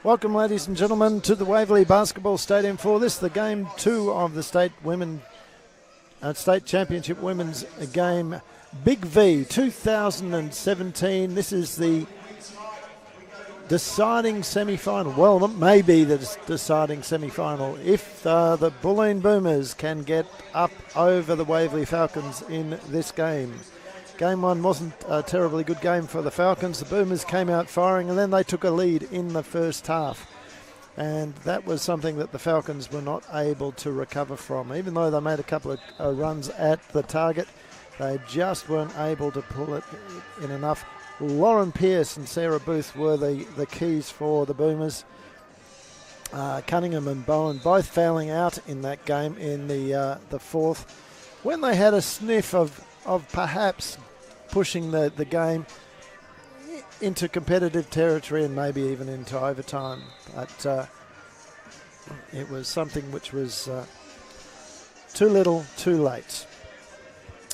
Welcome, ladies and gentlemen, to the Waverley Basketball Stadium for this, the Game 2 of the State Championship Women's Game, BigV 2017. This is the deciding semi-final. Well, it may be the deciding semi-final if the Bulleen Boomers can get up over the Waverley Falcons in this game. Game 1 wasn't a terribly good game for the Falcons. The Boomers came out firing and then they took a lead in the first half. And that was something that the Falcons were not able to recover from. Even though they made a couple of runs at the target, they just weren't able to pull it in enough. Lauren Pearce and Sarah Booth were the keys for the Boomers. Cunningham and Bowen both fouling out in that game in the fourth, when they had a sniff of perhaps pushing the game into competitive territory and maybe even into overtime. But it was something which was too little, too late.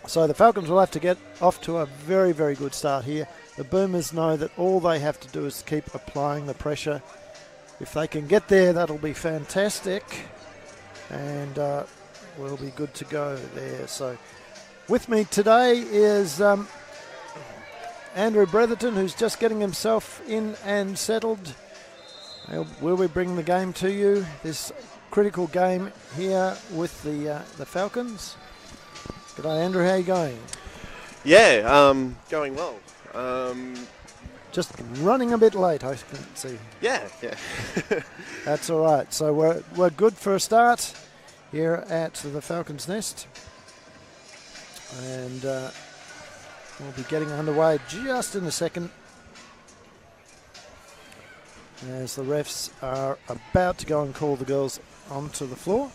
So the Falcons will have to get off to a very, very good start here. The Boomers know that all they have to do is keep applying the pressure. If they can get there, that'll be fantastic. And we'll be good to go there. So with me today is Andrew Bretherton, who's just getting himself in and settled. Will we bring the game to you? This critical game here with the Falcons. G'day, Andrew. How are you going? Yeah, going well. Just running a bit late, I can see. Yeah. That's all right. So we're good for a start here at the Falcons' Nest. And we'll be getting underway just in a second as the refs are about to go and call the girls onto the floor.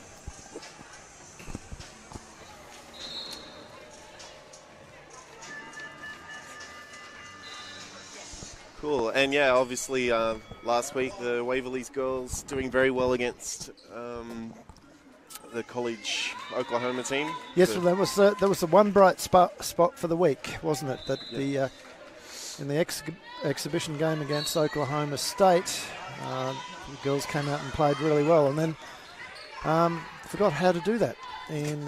Cool. And yeah, obviously last week the Waverley's girls doing very well against the college Oklahoma team. Yes, well, there was the one bright spot for the week, wasn't it? That the in the exhibition game against Oklahoma State, the girls came out and played really well, and then forgot how to do that in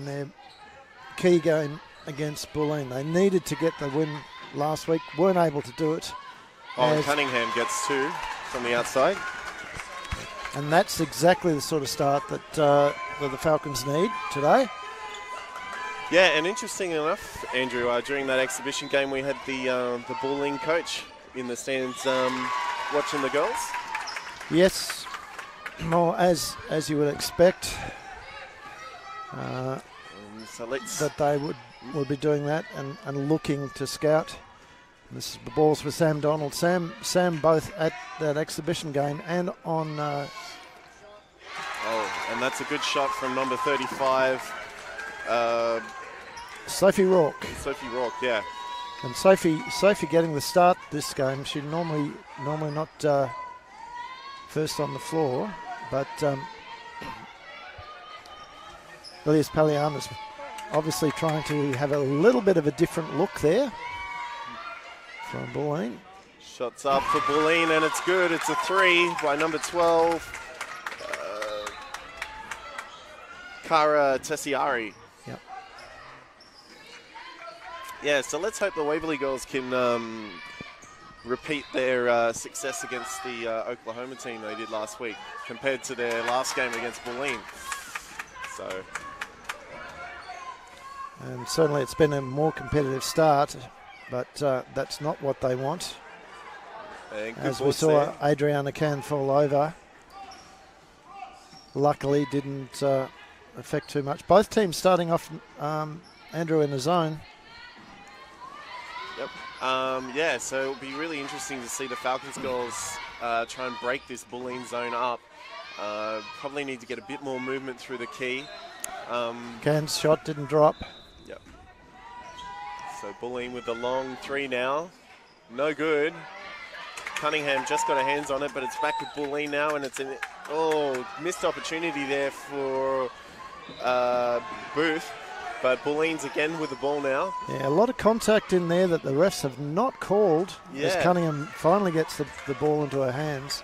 their key game against Bulleen. They needed to get the win last week, weren't able to do it. Oh, Cunningham gets 2 from the outside. And that's exactly the sort of start that the Falcons need today. Yeah, and interesting enough, Andrew, during that exhibition game we had the Bulleen coach in the stands watching the girls. Yes, well, as you would expect, so that they would be doing that and looking to scout. This is the balls for Sam Donald. Sam both at that exhibition game and on... and that's a good shot from number 35. Sophie Rourke. Sophie Rourke, yeah. And Sophie getting the start this game. She normally not first on the floor, but Elias Paliana's obviously trying to have a little bit of a different look there from Bulleen. Shots up for Bulleen, and it's good. It's a 3 by number 12, Cara Tessiari. Yep. Yeah, so let's hope the Waverley girls can repeat their success against the Oklahoma team they did last week compared to their last game against Bulleen. So... And certainly it's been a more competitive start, but that's not what they want. As we saw there. Adriana Can fall over. Luckily didn't affect too much. Both teams starting off, Andrew, in the zone. Yep. Yeah, so it'll be really interesting to see the Falcons girls try and break this Bulleen zone up. Probably need to get a bit more movement through the key. Can's shot didn't drop. Yep. So Bulleen with the long 3 now. No good. Cunningham just got her hands on it, but it's back with Bulleen now, and it's missed opportunity there for Booth. But Bulleen's again with the ball now. Yeah, a lot of contact in there that the refs have not called as Cunningham finally gets the ball into her hands.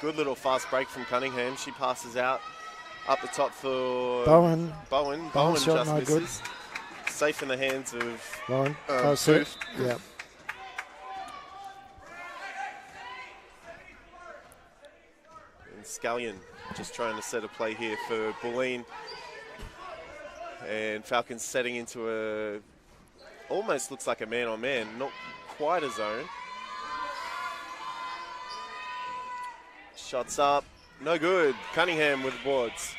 Good little fast break from Cunningham. She passes out up the top for Bowen. Bowen shot, just no misses. good. Safe in the hands of Bowen. Booth. Yeah. And Scallion just trying to set a play here for Bulleen. And Falcons setting into a, almost looks like a man-on-man, not quite a zone. Shots up, no good. Cunningham with the boards.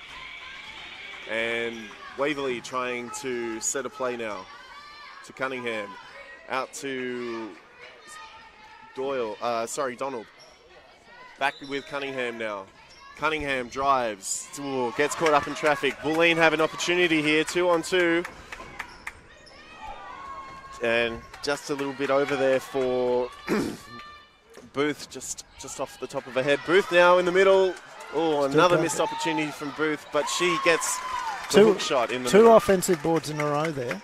And Waverley trying to set a play now to Cunningham. Out to Donald. Back with Cunningham now. Cunningham drives, gets caught up in traffic. Bulleen have an opportunity here, 2-on-2. And just a little bit over there for Booth, just off the top of her head. Booth now in the middle. Oh, another missed opportunity from Booth, but she gets the hook shot in the middle. Two offensive boards in a row there.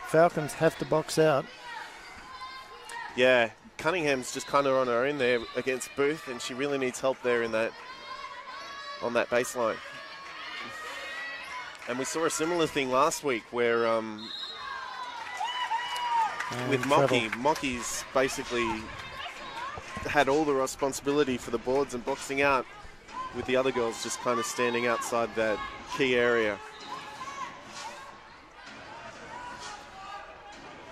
Falcons have to box out. Yeah, Cunningham's just kind of on her own there against Booth, and she really needs help there in that, on that baseline. And we saw a similar thing last week where with Mockie's basically had all the responsibility for the boards and boxing out, with the other girls just kind of standing outside that key area.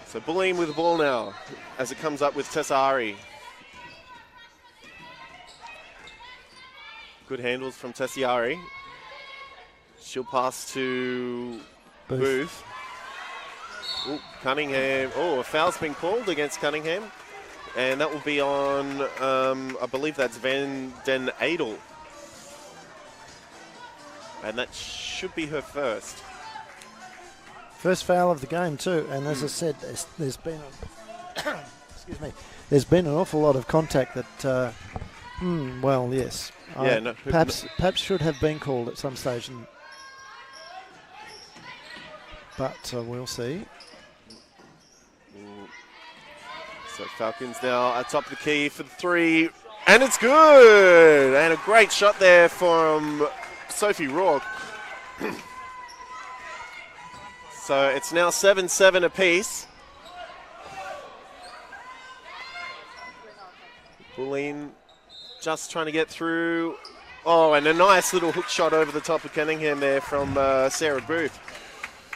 So Bulleen with the ball now as it comes up with Tessari. Good handles from Tessiari. She'll pass to Booth. Ooh, Cunningham. Oh, a foul's been called against Cunningham. And that will be on, I believe that's Van Den Adel. And that should be her first. First foul of the game too. And as I said, there's been excuse me, there's been an awful lot of contact that, well, yes. Yeah, perhaps should have been called at some stage. But we'll see. So Falcons now atop the key for the three, and it's good! And a great shot there from Sophie Rourke. So it's now 7-7 apiece. Bulleen just trying to get through. Oh, and a nice little hook shot over the top of Cunningham there from Sarah Booth.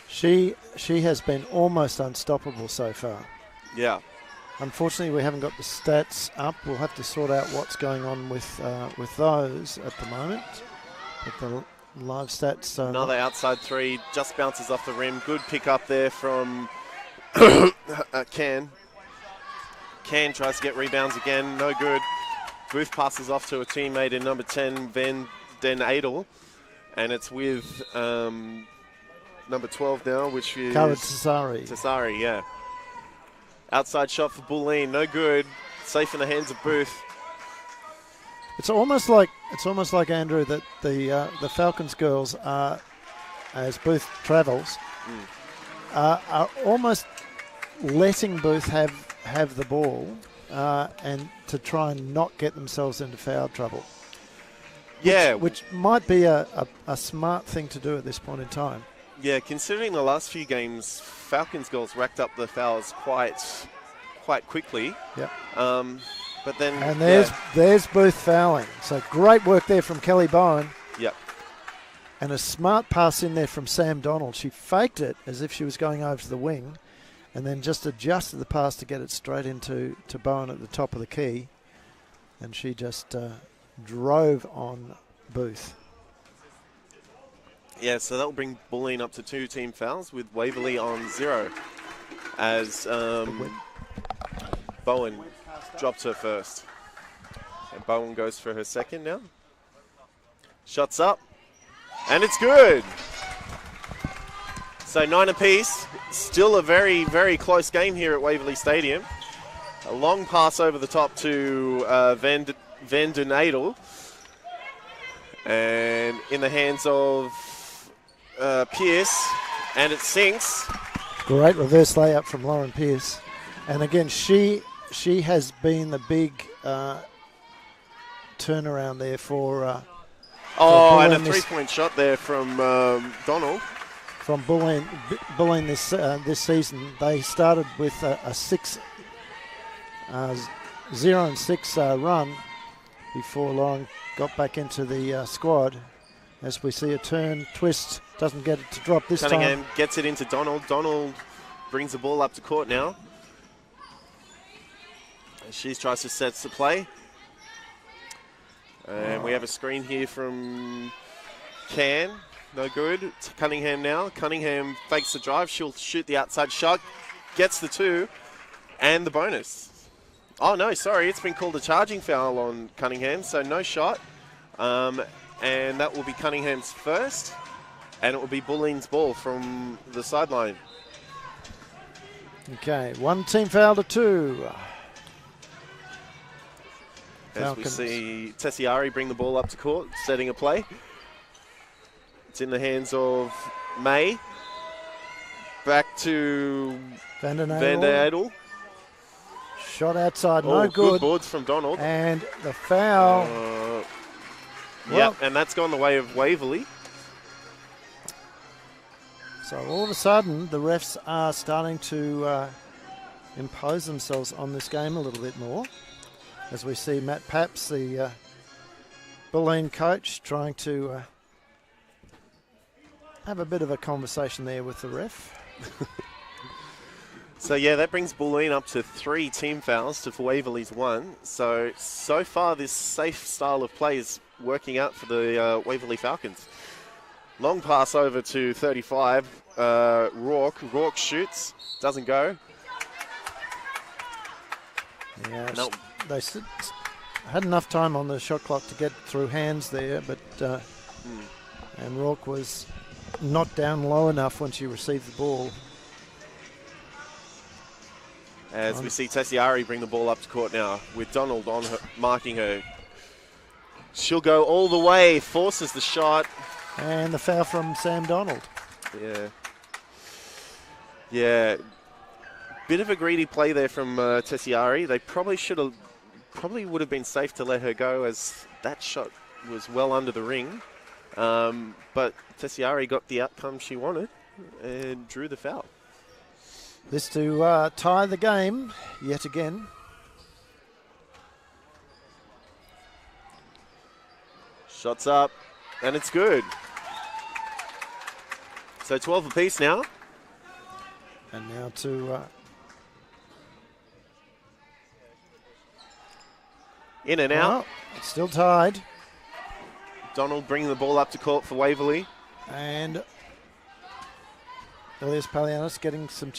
She has been almost unstoppable so far. Yeah. Unfortunately, we haven't got the stats up. We'll have to sort out what's going on with those at the moment. But the live stats... Another outside three, just bounces off the rim. Good pick up there from Can. Can tries to get rebounds again, no good. Booth passes off to a teammate in number 10, Van Den Adel. And it's with number 12 now, which is... Cara Tessari. Tessari, yeah. Outside shot for Bulleen, no good. Safe in the hands of Booth. It's almost like Andrew that the Falcons girls are, as Booth travels, are almost letting Booth have the ball and to try and not get themselves into foul trouble. Which might be a smart thing to do at this point in time. Yeah, considering the last few games, Falcons girls racked up the fouls quite quickly. Yep. But then... And there's Booth fouling. So great work there from Kelly Bowen. Yep. And a smart pass in there from Sam Donald. She faked it as if she was going over to the wing and then just adjusted the pass to get it straight into Bowen at the top of the key. And she just drove on Booth. Yeah, so that will bring Bulleen up to 2 team fouls with Waverley on 0 as Bowen drops her first. And Bowen goes for her second now. Shots up. And it's good. So 9 apiece. Still a very, very close game here at Waverley Stadium. A long pass over the top to Van Den Adel. And in the hands of Pierce, and it sinks. Great reverse layup from Lauren Pierce. And again, she has been the big turnaround there for and a three-point shot there from Donald. From Bulleen this season. They started with a 0-6 run before Lauren got back into the squad. As we see a turn, twist, doesn't get it to drop this Cunningham time. gets it into Donald. Donald brings the ball up to court now. She tries to set the play. And we have a screen here from Can. No good. It's Cunningham now. Cunningham fakes the drive. She'll shoot the outside shot. Gets the 2 and the bonus. Oh, no, sorry. It's been called a charging foul on Cunningham, so no shot. And that will be Cunningham's first. And it will be Bulleen's ball from the sideline. Okay, 1 team foul to 2. As Falcons. we see Tessiari bring the ball up to court, setting a play. It's in the hands of May. Back to Van der Adel. Shot outside, no good. Good boards from Donald. And the foul. Yep, and that's gone the way of Waverley. So all of a sudden, the refs are starting to impose themselves on this game a little bit more. As we see Matt Paps, the Bulleen coach, trying to have a bit of a conversation there with the ref. So yeah, that brings Bulleen up to 3 team fouls to Waverley's 1. So far this safe style of play is working out for the Waverley Falcons. Long pass over to 35, Rourke. Rourke shoots, doesn't go. Yeah, Nope. they had enough time on the shot clock to get through hands there, but and Rourke was not down low enough when she received the ball. As we see Tessiari bring the ball up to court now with Donald on her, marking her. She'll go all the way, forces the shot. And the foul from Sam Donald. Yeah. Bit of a greedy play there from Tessiari. They probably would have been safe to let her go, as that shot was well under the ring. But Tessiari got the outcome she wanted and drew the foul. This to tie the game yet again. Shots up, and it's good. So 12 apiece now. And now to in and out. It's still tied. Donald bringing the ball up to court for Waverley. And Elias Palianis getting some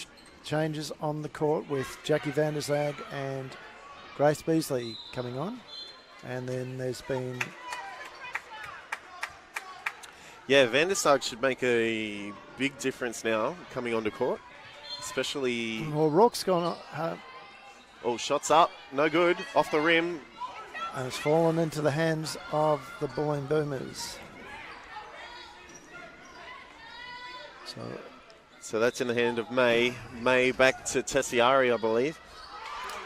changes on the court with Jackie van der Zag and Grace Beasley coming on. And then there's been... Yeah, Van der Sar should make a big difference now coming onto court, especially... Well, Rourke's gone... shots up, no good, off the rim. And it's fallen into the hands of the Bulleen Boomers. So that's in the hand of May. May back to Tessiari, I believe.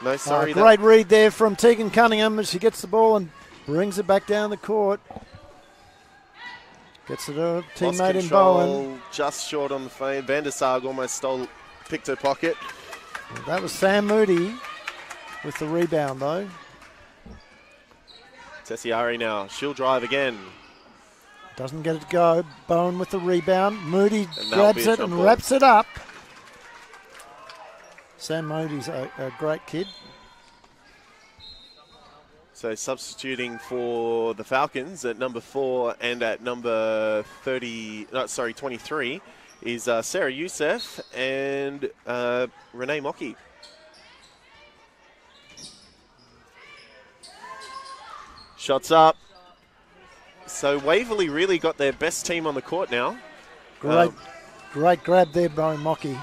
No, sorry. Great read there from Tegan Cunningham as she gets the ball and brings it back down the court. Gets it to a teammate in Bowen. Just short on the fade. Van der Sar almost picked her pocket. That was Sam Moody with the rebound, though. Tessiari now. She'll drive again. Doesn't get it to go. Bowen with the rebound. Moody And grabs it and wraps it up. Sam Moody's a great kid. So substituting for the Falcons at number 4 and at number 23 is Sarah Youssef and Renee Mockey. Shots up. So Waverley really got their best team on the court now. Great grab there by Mockey.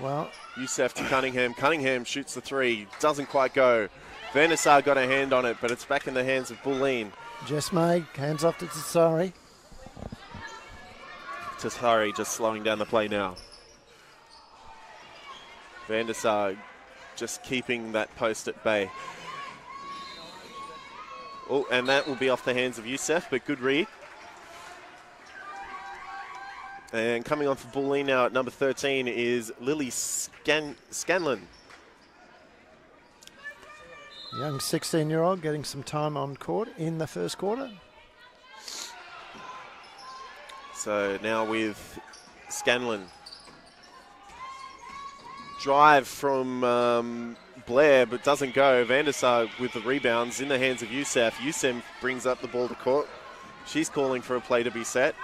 Well, Youssef to Cunningham. Cunningham shoots the 3. Doesn't quite go. Van der Sar got a hand on it, but it's back in the hands of Bulleen. Jess May, hands off to Tsari. Tassari just slowing down the play now. Van der Sar just keeping that post at bay. Oh, and that will be off the hands of Youssef, but good read. And coming on for Bulleen now at number 13 is Lily Scanlon. Young 16-year-old getting some time on court in the first quarter. So now with Scanlon. Drive from Blair, but doesn't go. Van der Sar with the rebounds in the hands of Youssef. Youssef brings up the ball to court. She's calling for a play to be set.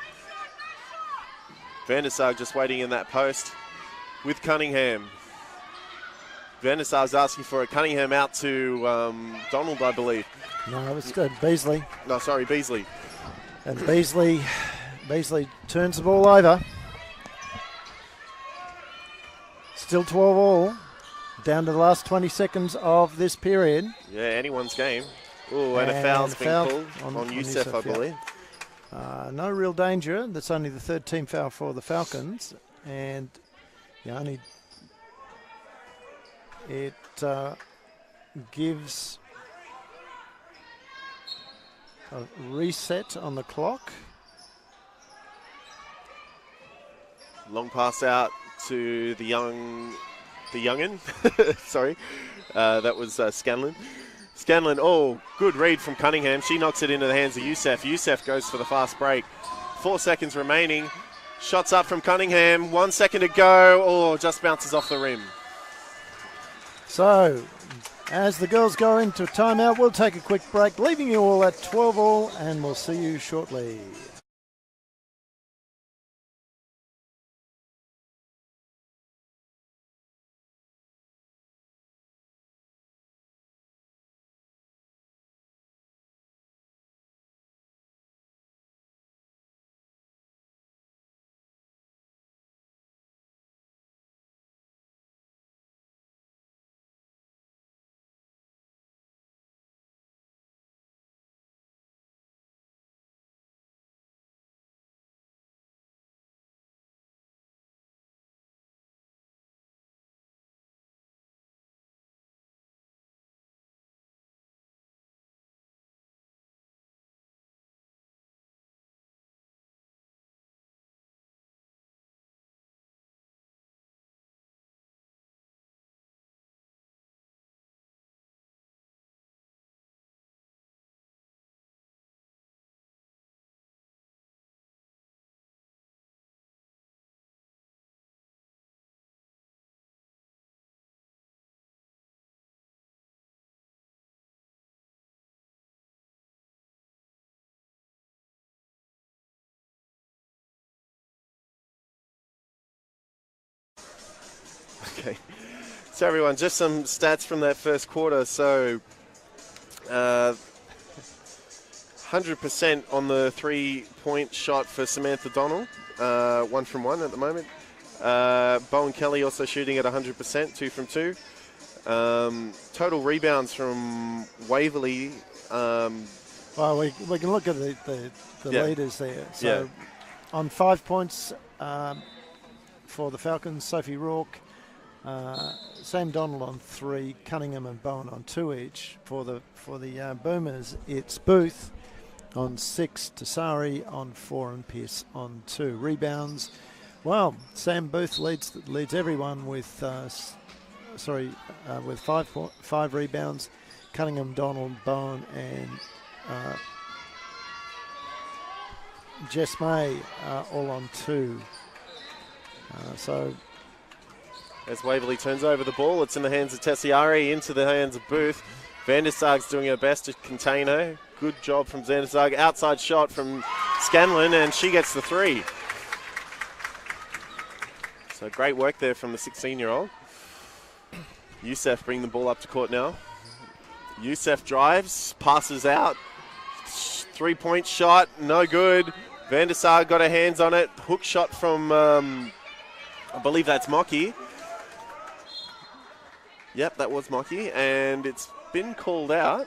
Van der Sar just waiting in that post with Cunningham. Van der Sar's asking for it. Cunningham out to Donald, I believe. No, it's good. Beasley. No, sorry, Beasley. And Beasley turns the ball over. Still 12 all. Down to the last 20 seconds of this period. Yeah, anyone's game. Oh, and a foul's been called on Youssef, I believe. No real danger. That's only the third team foul for the Falcons. And it gives a reset on the clock. Long pass out to the youngin. Sorry, that was Scanlon. Scanlon, oh, good read from Cunningham. She knocks it into the hands of Youssef. Youssef goes for the fast break. 4 seconds remaining. Shots up from Cunningham. 1 second to go. Oh, just bounces off the rim. So, as the girls go into timeout, we'll take a quick break, leaving you all at 12 all, and we'll see you shortly. Okay, so everyone, just some stats from that first quarter. So 100% on the 3-point shot for Samantha Donald, 1 from 1 at the moment. Bowen Kelly also shooting at 100%, 2 from 2. Total rebounds from Waverley. Well, we can look at the leaders there. So on 5 points for the Falcons, Sophie Rourke, Sam Donald on 3, Cunningham and Bowen on 2 each. For the Boomers, it's Booth on 6, Tassari on 4, and Pearce on 2. Rebounds, well, Sam Booth leads everyone with with 5 rebounds. Cunningham, Donald, Bowen, and Jess May all on 2. So. As Waverley turns over the ball, it's in the hands of Tessiari, into the hands of Booth. Van der Sarg's doing her best to contain her. Good job from Van der Sarg. Outside shot from Scanlon, and she gets the 3. So great work there from the 16-year-old. Youssef bringing the ball up to court now. Youssef drives, passes out. 3-point shot, no good. Van der Sarg got her hands on it. Hook shot from, I believe that's Mocky. Yep, that was Mocky, and it's been called out.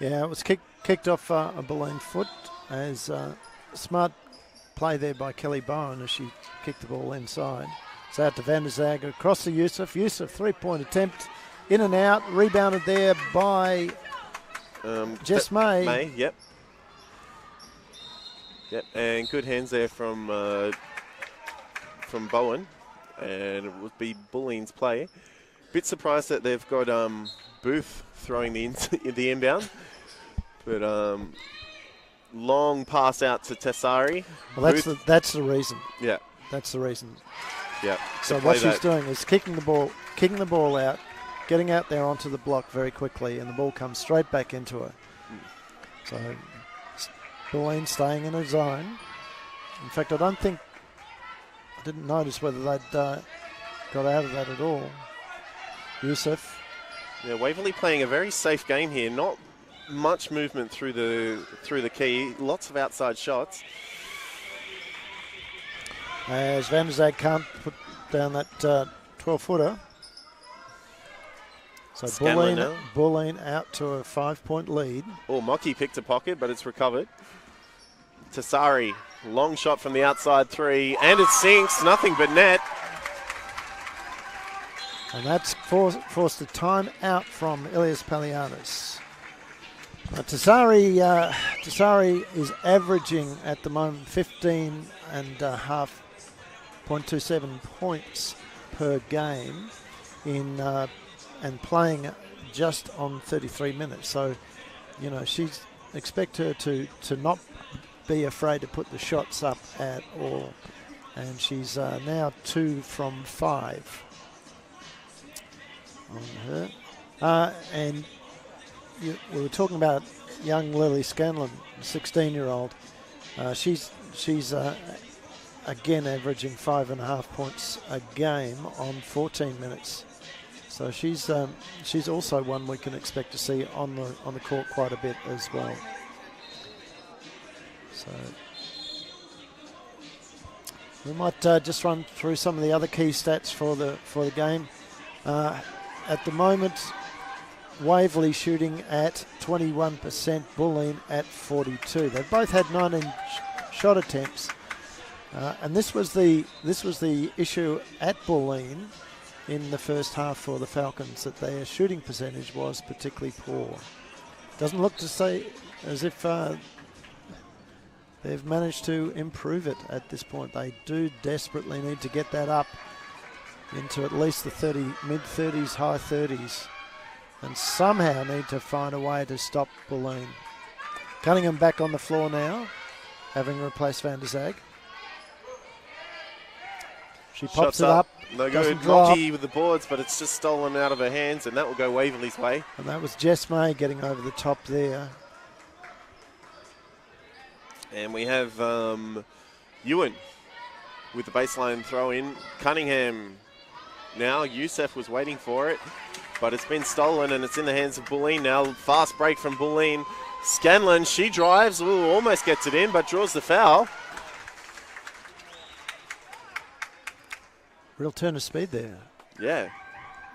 Yeah, it was kicked off a Bulleen foot as smart play there by Kelly Bowen as she kicked the ball inside. It's out to Van der Zag across to Youssef. Youssef, 3-point attempt, in and out, rebounded there by Jess May. May, yep. Yep, and good hands there from Bowen, and it would be Bulleen's play. Bit surprised that they've got Booth throwing the inbound, but long pass out to Tessari. Well, that's the reason. Yeah, that's the reason. Yeah. So what she's doing is kicking the ball out, getting out there onto the block very quickly, and the ball comes straight back into her. So Bulleen staying in her zone. In fact, I didn't notice whether they'd got out of that at all. Youssef. Yeah, Waverley playing a very safe game here. Not much movement through the key. Lots of outside shots. As Van der Zag can't put down that 12-footer. So Bulleen out to a 5-point lead. Oh, Mocky picked a pocket, but it's recovered. Tessari, long shot from the outside 3, and it sinks, nothing but net. And that's forced a time out from Ilias Palianis. Tessari is averaging at the moment 15.27 points per game and playing just on 33 minutes. So, she's expect her to not be afraid to put the shots up at all. And she's now 2 from 5 on her. And we were talking about young Lily Scanlon, 16-year-old. She's again averaging 5.5 points a game on 14 minutes. So she's also one we can expect to see on the court quite a bit as well. So we might just run through some of the other key stats for the game. At the moment, Waverley shooting at 21%, Bulleen at 42%. They've both had 19 shot attempts, and this was the issue at Bulleen in the first half for the Falcons, that their shooting percentage was particularly poor. Doesn't look to say as if they've managed to improve it at this point. They do desperately need to get that up into at least the mid-30s, high 30s, and somehow need to find a way to stop Bulleen. Cunningham back on the floor now, having replaced Van der Zag. She pops it up. No good. Mocky with the boards, but it's just stolen out of her hands, and that will go Waverley's way. And that was Jess May getting over the top there. And we have Ewan with the baseline throw in. Cunningham now. Youssef was waiting for it, but it's been stolen, and it's in the hands of Bulleen now. Fast break from Bulleen. Scanlon, she drives. Ooh, almost gets it in, but draws the foul. Real turn of speed there. Yeah.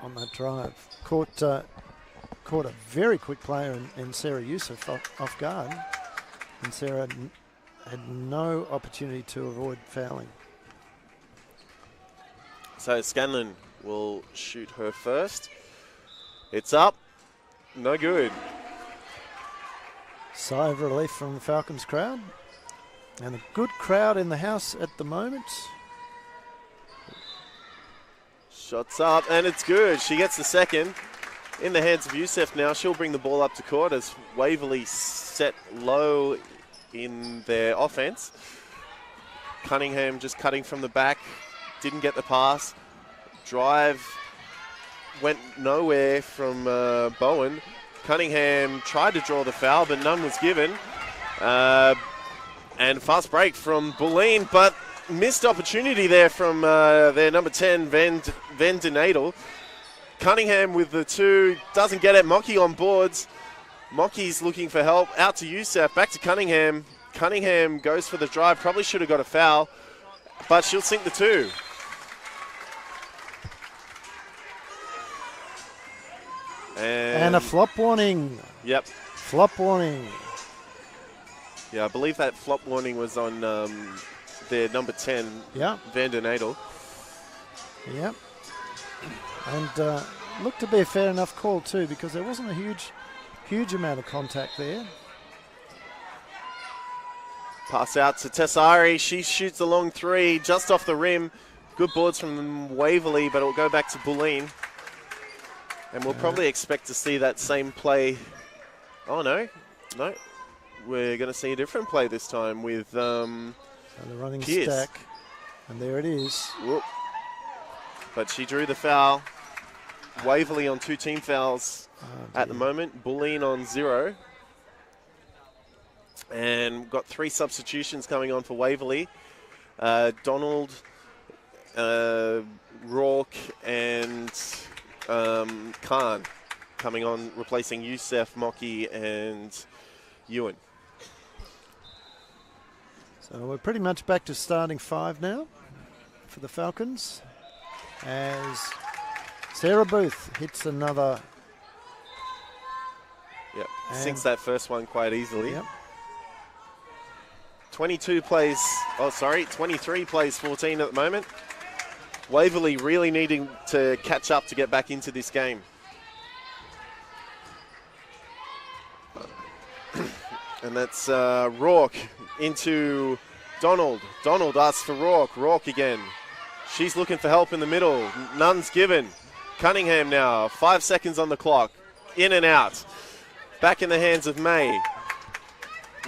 On that drive. Caught a very quick player in Sarah Youssef off guard. And Sarah had no opportunity to avoid fouling. So Scanlon will shoot her first. It's up. No good. Sigh of relief from the Falcons crowd. And a good crowd in the house at the moment. Shots up, and it's good. She gets the second. In the hands of Youssef now. She'll bring the ball up to court as Waverley set low in their offense. Cunningham just cutting from the back. Didn't get the pass. Drive went nowhere from Bowen. Cunningham tried to draw the foul, but none was given. And fast break from Bulleen, but missed opportunity there from their number 10, Van Den Adel. Cunningham with the 2, doesn't get it. Mocky on boards. Mocky's looking for help. Out to Youssef, back to Cunningham. Cunningham goes for the drive, probably should have got a foul, but she'll sink the 2. And a flop warning. Yep. Flop warning. Yeah, I believe that flop warning was on their number 10, Yeah. Vanden Adel. Yep. And looked to be a fair enough call too, because there wasn't a huge amount of contact there. Pass out to Tessari. She shoots a long three just off the rim. Good boards from Waverley, but it'll go back to Bulleen. And we'll probably expect to see that same play. Oh, no. No. We're going to see a different play this time with So the running Pierce. stack. And there it is. Whoop. But she drew the foul. Waverley on 2 team fouls at the moment. Bulleen on 0. And we've got 3 substitutions coming on for Waverley. Donald, Rourke, and Khan coming on, replacing Youssef, Mocky, and Ewan. So we're pretty much back to starting 5 now for the Falcons, as Sarah Booth hits another. Yep, sinks that first one quite easily. Yep. 23 plays 14 at the moment. Waverley really needing to catch up to get back into this game. And that's Rourke into Donald. Donald asks for Rourke. Rourke again. She's looking for help in the middle. None's given. Cunningham now. 5 seconds on the clock. In and out. Back in the hands of May.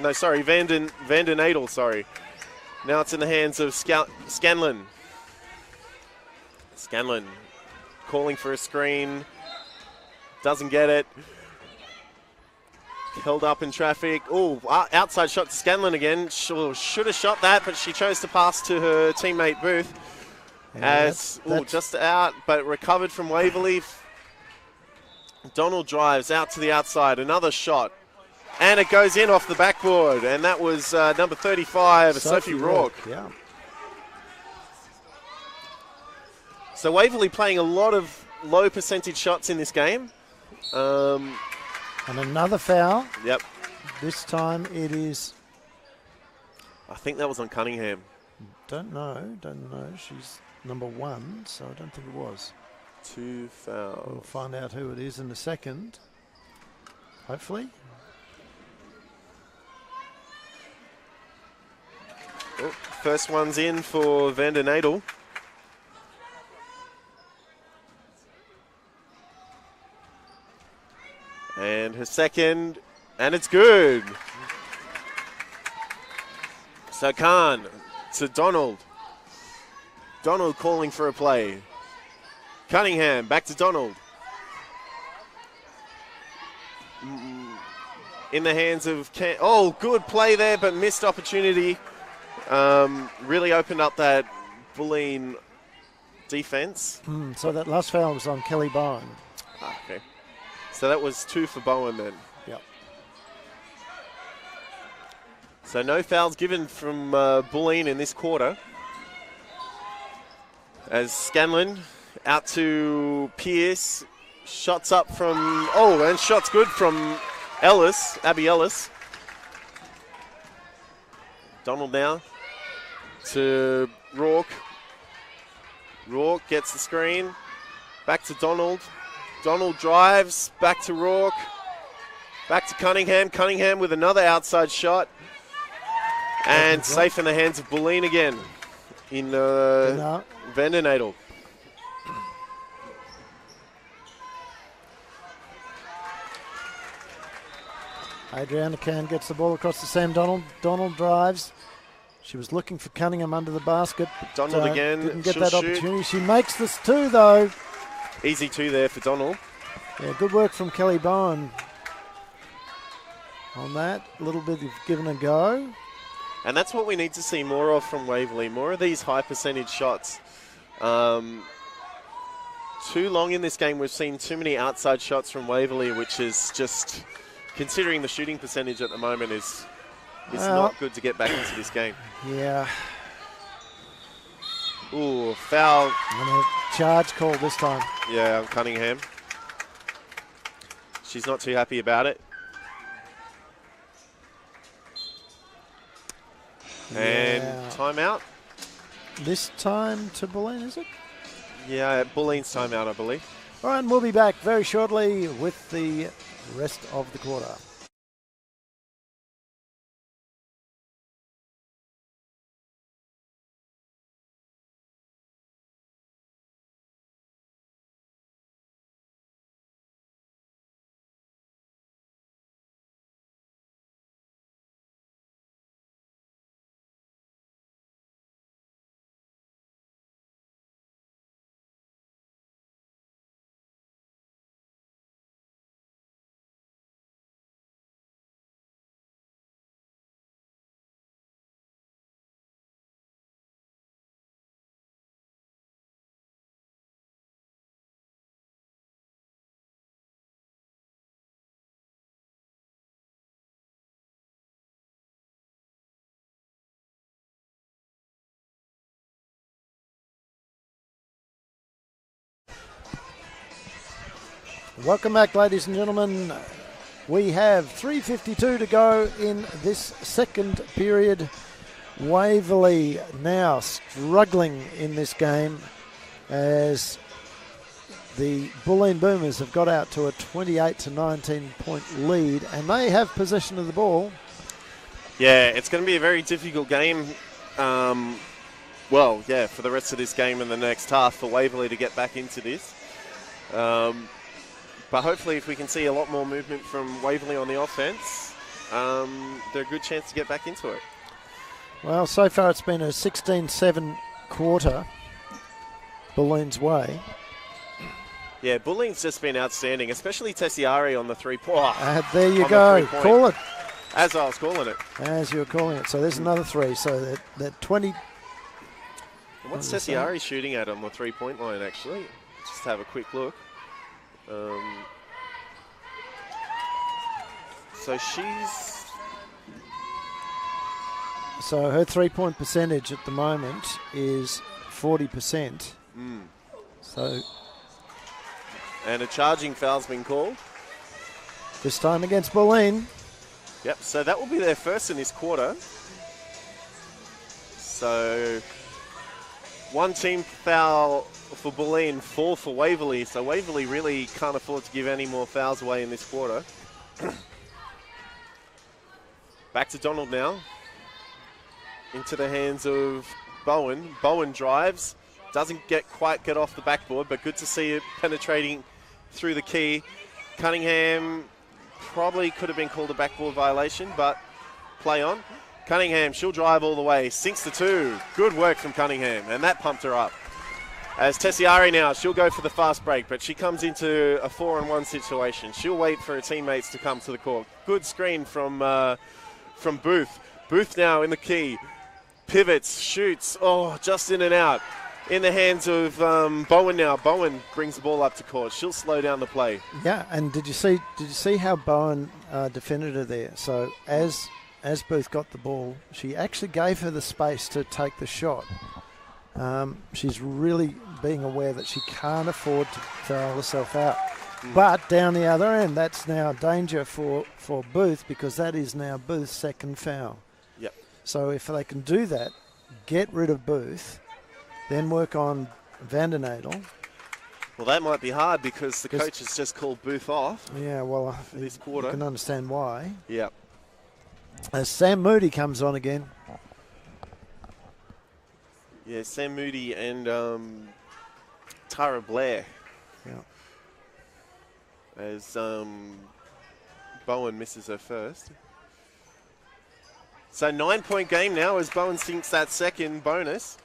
No, sorry, Vanden Adel, sorry. Now it's in the hands of Scanlon. Scanlon calling for a screen. Doesn't get it. Held up in traffic. Oh, outside shot to Scanlon again. Should have shot that, but she chose to pass to her teammate Booth. Yeah, As just out, but recovered from Waverley. Donald drives out to the outside. Another shot. And it goes in off the backboard. And that was number 35, Sophie Rourke. Yeah. So Waverley playing a lot of low percentage shots in this game. And another foul. Yep. This time it is. I think that was on Cunningham. Don't know. She's number 1, so I don't think it was. 2 fouls. We'll find out who it is in a second. Hopefully. Oh, first one's in for Vanden Adel. And her second, and it's good. So Khan to Donald. Donald calling for a play. Cunningham back to Donald. In the hands of oh, good play there, but missed opportunity. Really opened up that Bulleen defense. So that last foul was on Kelly Bowen. Okay. So that was 2 for Bowen then. Yep. So no fouls given from Bulleen in this quarter. As Scanlon out to Pierce. Shots up from, and shots good from Ellis, Abby Ellis. Donald now to Rourke. Rourke gets the screen. Back to Donald. Donald drives. Back to Rourke. Back to Cunningham. Cunningham with another outside shot. And safe in the hands of Bulleen again. In Vanden Adel. Adriana Can gets the ball across to Sam Donald. Donald drives. She was looking for Cunningham under the basket. Donald again. Didn't get that opportunity. She makes this 2 though. Easy 2 there for Donald. Yeah, good work from Kelly Bowen on that. A little bit of giving a go. And that's what we need to see more of from Waverley. More of these high percentage shots. Too long in this game, we've seen too many outside shots from Waverley, which is just, considering the shooting percentage at the moment, is not good to get back into this game. Yeah. Ooh, foul. And a charge call this time. Yeah, on Cunningham. She's not too happy about it. And timeout. This time to Bulleen, is it? Yeah, Bulleen's timeout, I believe. All right, and we'll be back very shortly with the rest of the quarter. Welcome back, ladies and gentlemen. We have 3:52 to go in this second period. Waverley now struggling in this game as the Bulleen Boomers have got out to a 28-19 point lead, and they have possession of the ball. Yeah, it's going to be a very difficult game. For the rest of this game and the next half for Waverley to get back into this. But hopefully if we can see a lot more movement from Waverley on the offense, they're a good chance to get back into it. Well, so far it's been a 16-7 quarter Bulleen's way. Yeah, Bulleen's just been outstanding, especially Tessiari on the three-point. There you go. Call it. As I was calling it. As you were calling it. So there's another three. So that 20... What's Tessiari shooting at on the three-point line, actually? Just have a quick look. So her three-point percentage at the moment is 40%. And a charging foul's been called. This time against Bulleen. Yep, so that will be their first in this quarter. So one team foul for Bulleen, 4 for Waverley. So Waverley really can't afford to give any more fouls away in this quarter. Back to Donald now. Into the hands of Bowen. Bowen drives. Doesn't quite get off the backboard, but good to see it penetrating through the key. Cunningham probably could have been called a backboard violation, but play on. Cunningham, she'll drive all the way. Sinks the 2. Good work from Cunningham, and that pumped her up. As Tessiari now, she'll go for the fast break, but she comes into a 4-on-1 situation. She'll wait for her teammates to come to the court. Good screen from Booth. Booth now in the key. Pivots, shoots, just in and out. In the hands of Bowen now. Bowen brings the ball up to court. She'll slow down the play. Yeah, and did you see how Bowen defended her there? So as Booth got the ball, she actually gave her the space to take the shot. She's really being aware that she can't afford to foul herself out. But down the other end, that's now danger for Booth, because that is now Booth's second foul. Yep. So if they can do that, get rid of Booth, then work on Vandernadel. Well, that might be hard because the coach has just called Booth off. Yeah, well, for this quarter. You can understand why. Yep. As Sam Moody comes on again. Yeah, Sam Moody and Tara Blair. Yeah. As Bowen misses her first. So 9-point game now as Bowen sinks that second bonus.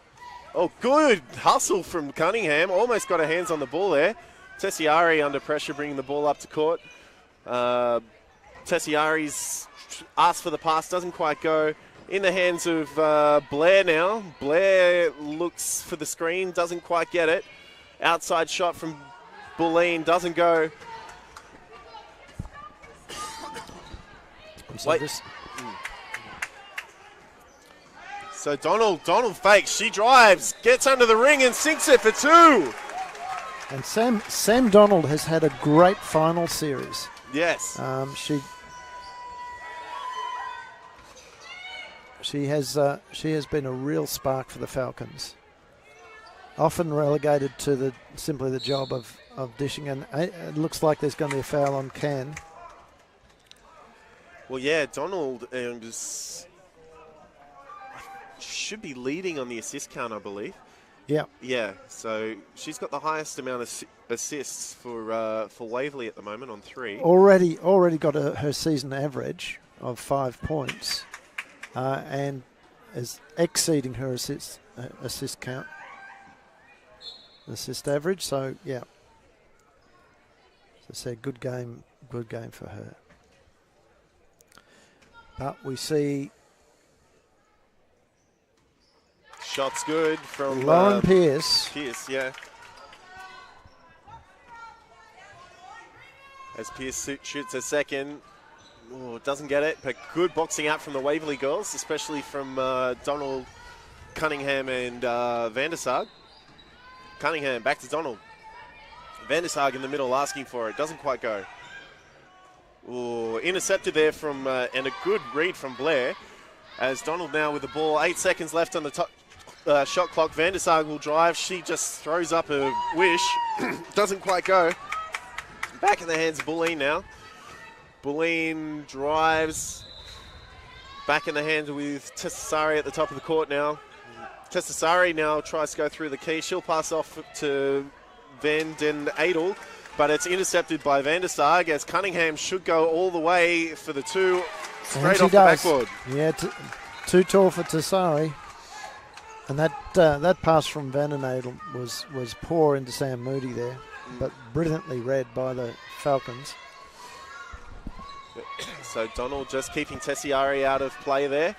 Oh, good hustle from Cunningham. Almost got her hands on the ball there. Tessiari under pressure, bringing the ball up to court. Tessiari's asked for the pass, doesn't quite go. In the hands of Blair now. Blair looks for the screen, doesn't quite get it. Outside shot from Bulleen, doesn't go. So Donald fakes, she drives, gets under the ring and sinks it for 2. And Sam Donald has had a great final series. She has been a real spark for the Falcons. Often relegated to simply the job of dishing, and it looks like there's going to be a foul on Can. Well, yeah, Donald should be leading on the assist count, I believe. Yeah. Yeah, so she's got the highest amount of assists for Waverley at the moment on 3. Already got her season average of 5 points, and is exceeding her assist count, assist average. So yeah, as I said, good game for her. But we see shots good from Lauren Pearce. Yeah. As Pearce shoots a second. Oh, doesn't get it, but good boxing out from the Waverley girls, especially from Donald, Cunningham, and Vandersag. Cunningham back to Donald. Vandersag in the middle asking for it. Doesn't quite go. Ooh, intercepted there from, and a good read from Blair. As Donald now with the ball. 8 seconds left on the top shot clock. Vandersag will drive. She just throws up a wish. Doesn't quite go. Back in the hands of Bulleen now. Bulleen drives. Back in the hands with Tessasari at the top of the court now. Tessasari now tries to go through the key. She'll pass off to Van Den Adel, but it's intercepted by Vandersag as Cunningham should go all the way for the 2 straight off the backboard. Yeah, too tall for Tessasari. And that pass from Van Den Adel was poor into Sam Moody there, but brilliantly read by the Falcons. So Donald just keeping Tessiari out of play there.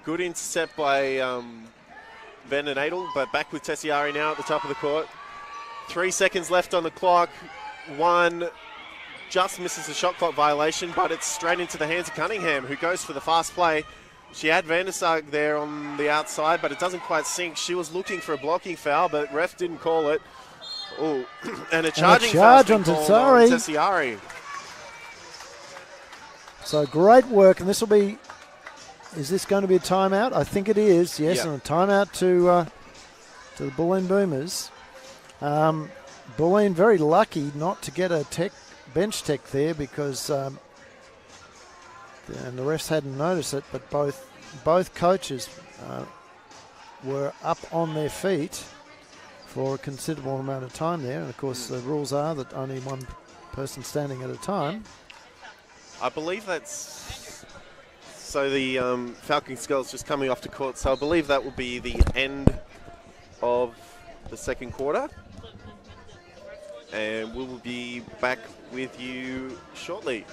Good intercept by Van Den Adel, but back with Tessiari now at the top of the court. 3 seconds left on the clock. 1 just misses the shot clock violation, but it's straight into the hands of Cunningham, who goes for the fast play. She had Vandersag there on the outside, but it doesn't quite sink. She was looking for a blocking foul, but ref didn't call it. Oh, and a charging charge foul on Tessiari. So great work, and this will be. Is this going to be a timeout? I think it is. Yes, yep. And a timeout to the Bulleen Boomers. Bulleen very lucky not to get a bench tech there because and the refs hadn't noticed it, but both coaches were up on their feet for a considerable amount of time there. And of course, the rules are that only one person standing at a time. I believe that's... So the Falcons girls just coming off to court, so I believe that will be the end of the second quarter. And we will be back with you shortly.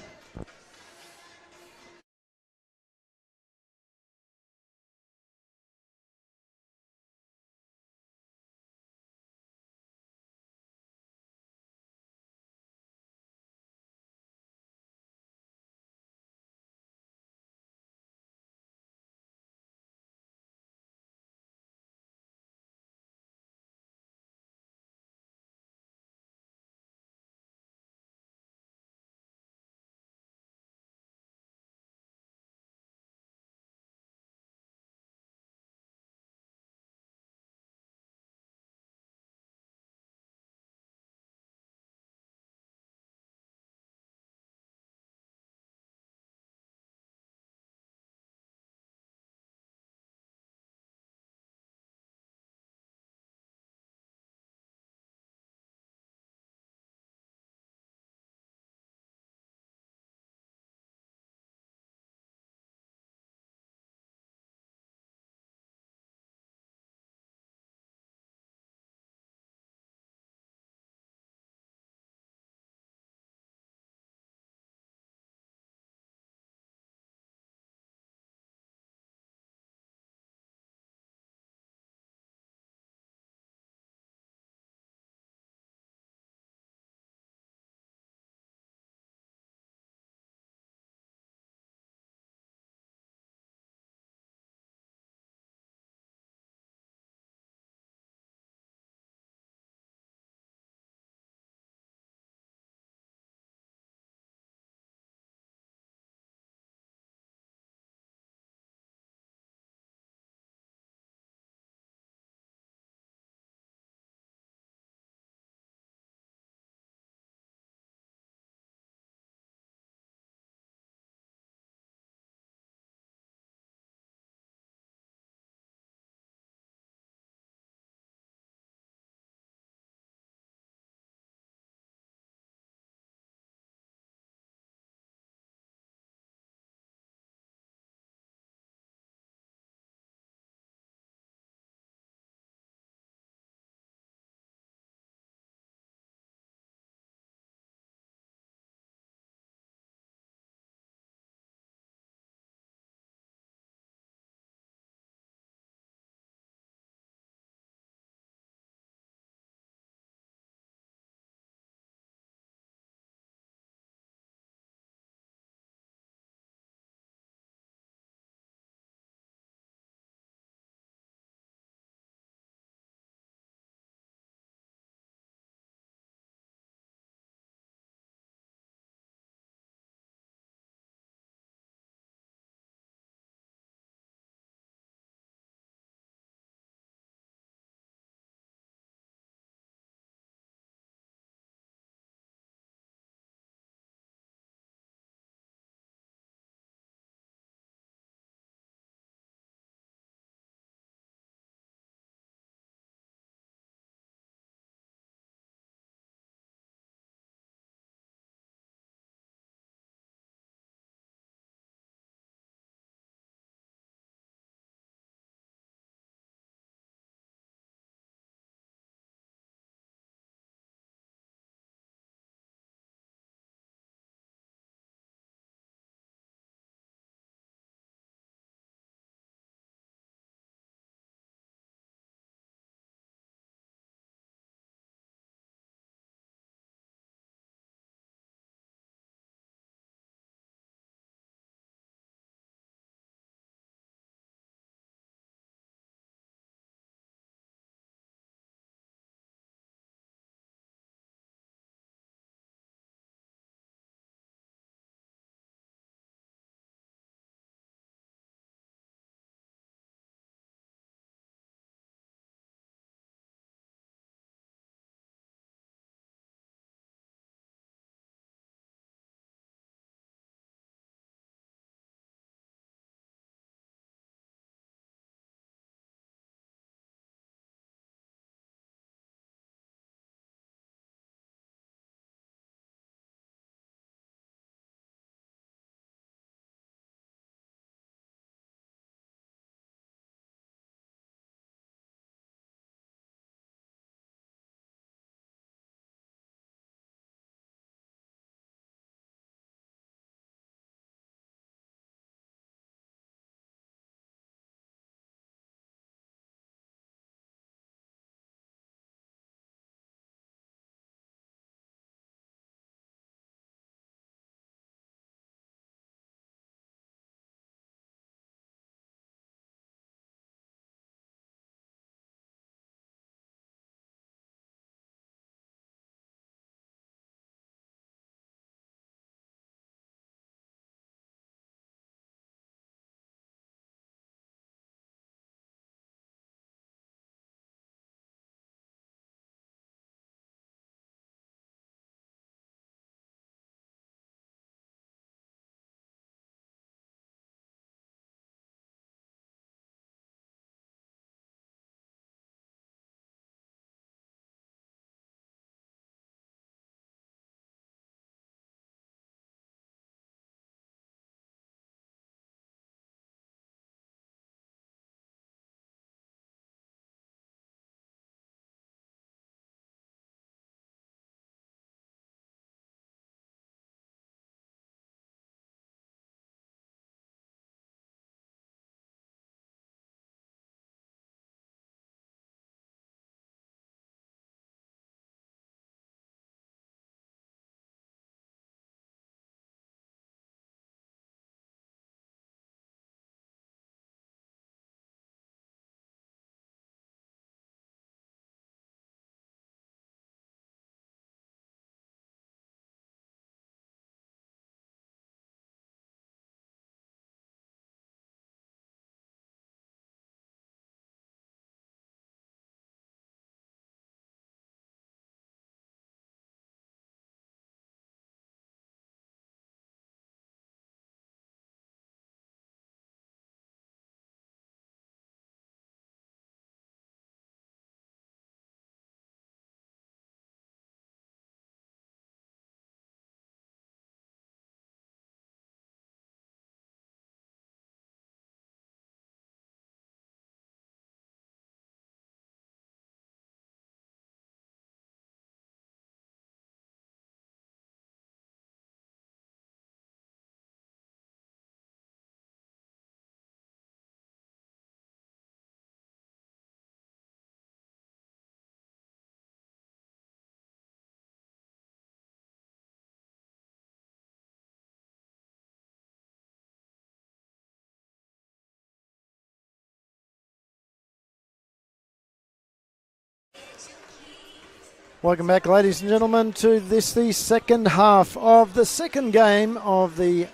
Welcome back, ladies and gentlemen, to the second half of the second game of the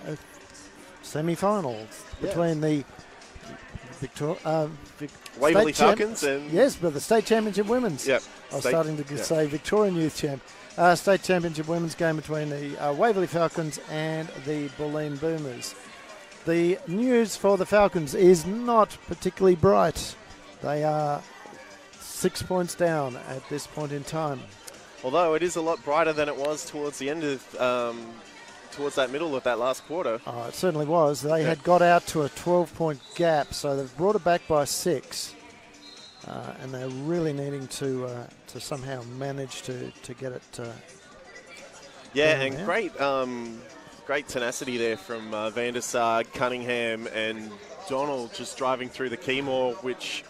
semi-finals between the Waverley Falcons and... Yes, but the State Championship Women's. Yep. I was starting to say Victorian Youth Champ. State Championship Women's game between the Waverley Falcons and the Bulleen Boomers. The news for the Falcons is not particularly bright. They are 6 points down at this point in time. Although it is a lot brighter than it was towards the end of, towards that middle of that last quarter. Oh, it certainly was. They had got out to a 12-point gap, so they've brought it back by 6. And they're really needing to somehow manage to get it. Great tenacity there from Van der Sar, Cunningham, and Donald just driving through the Keymore, which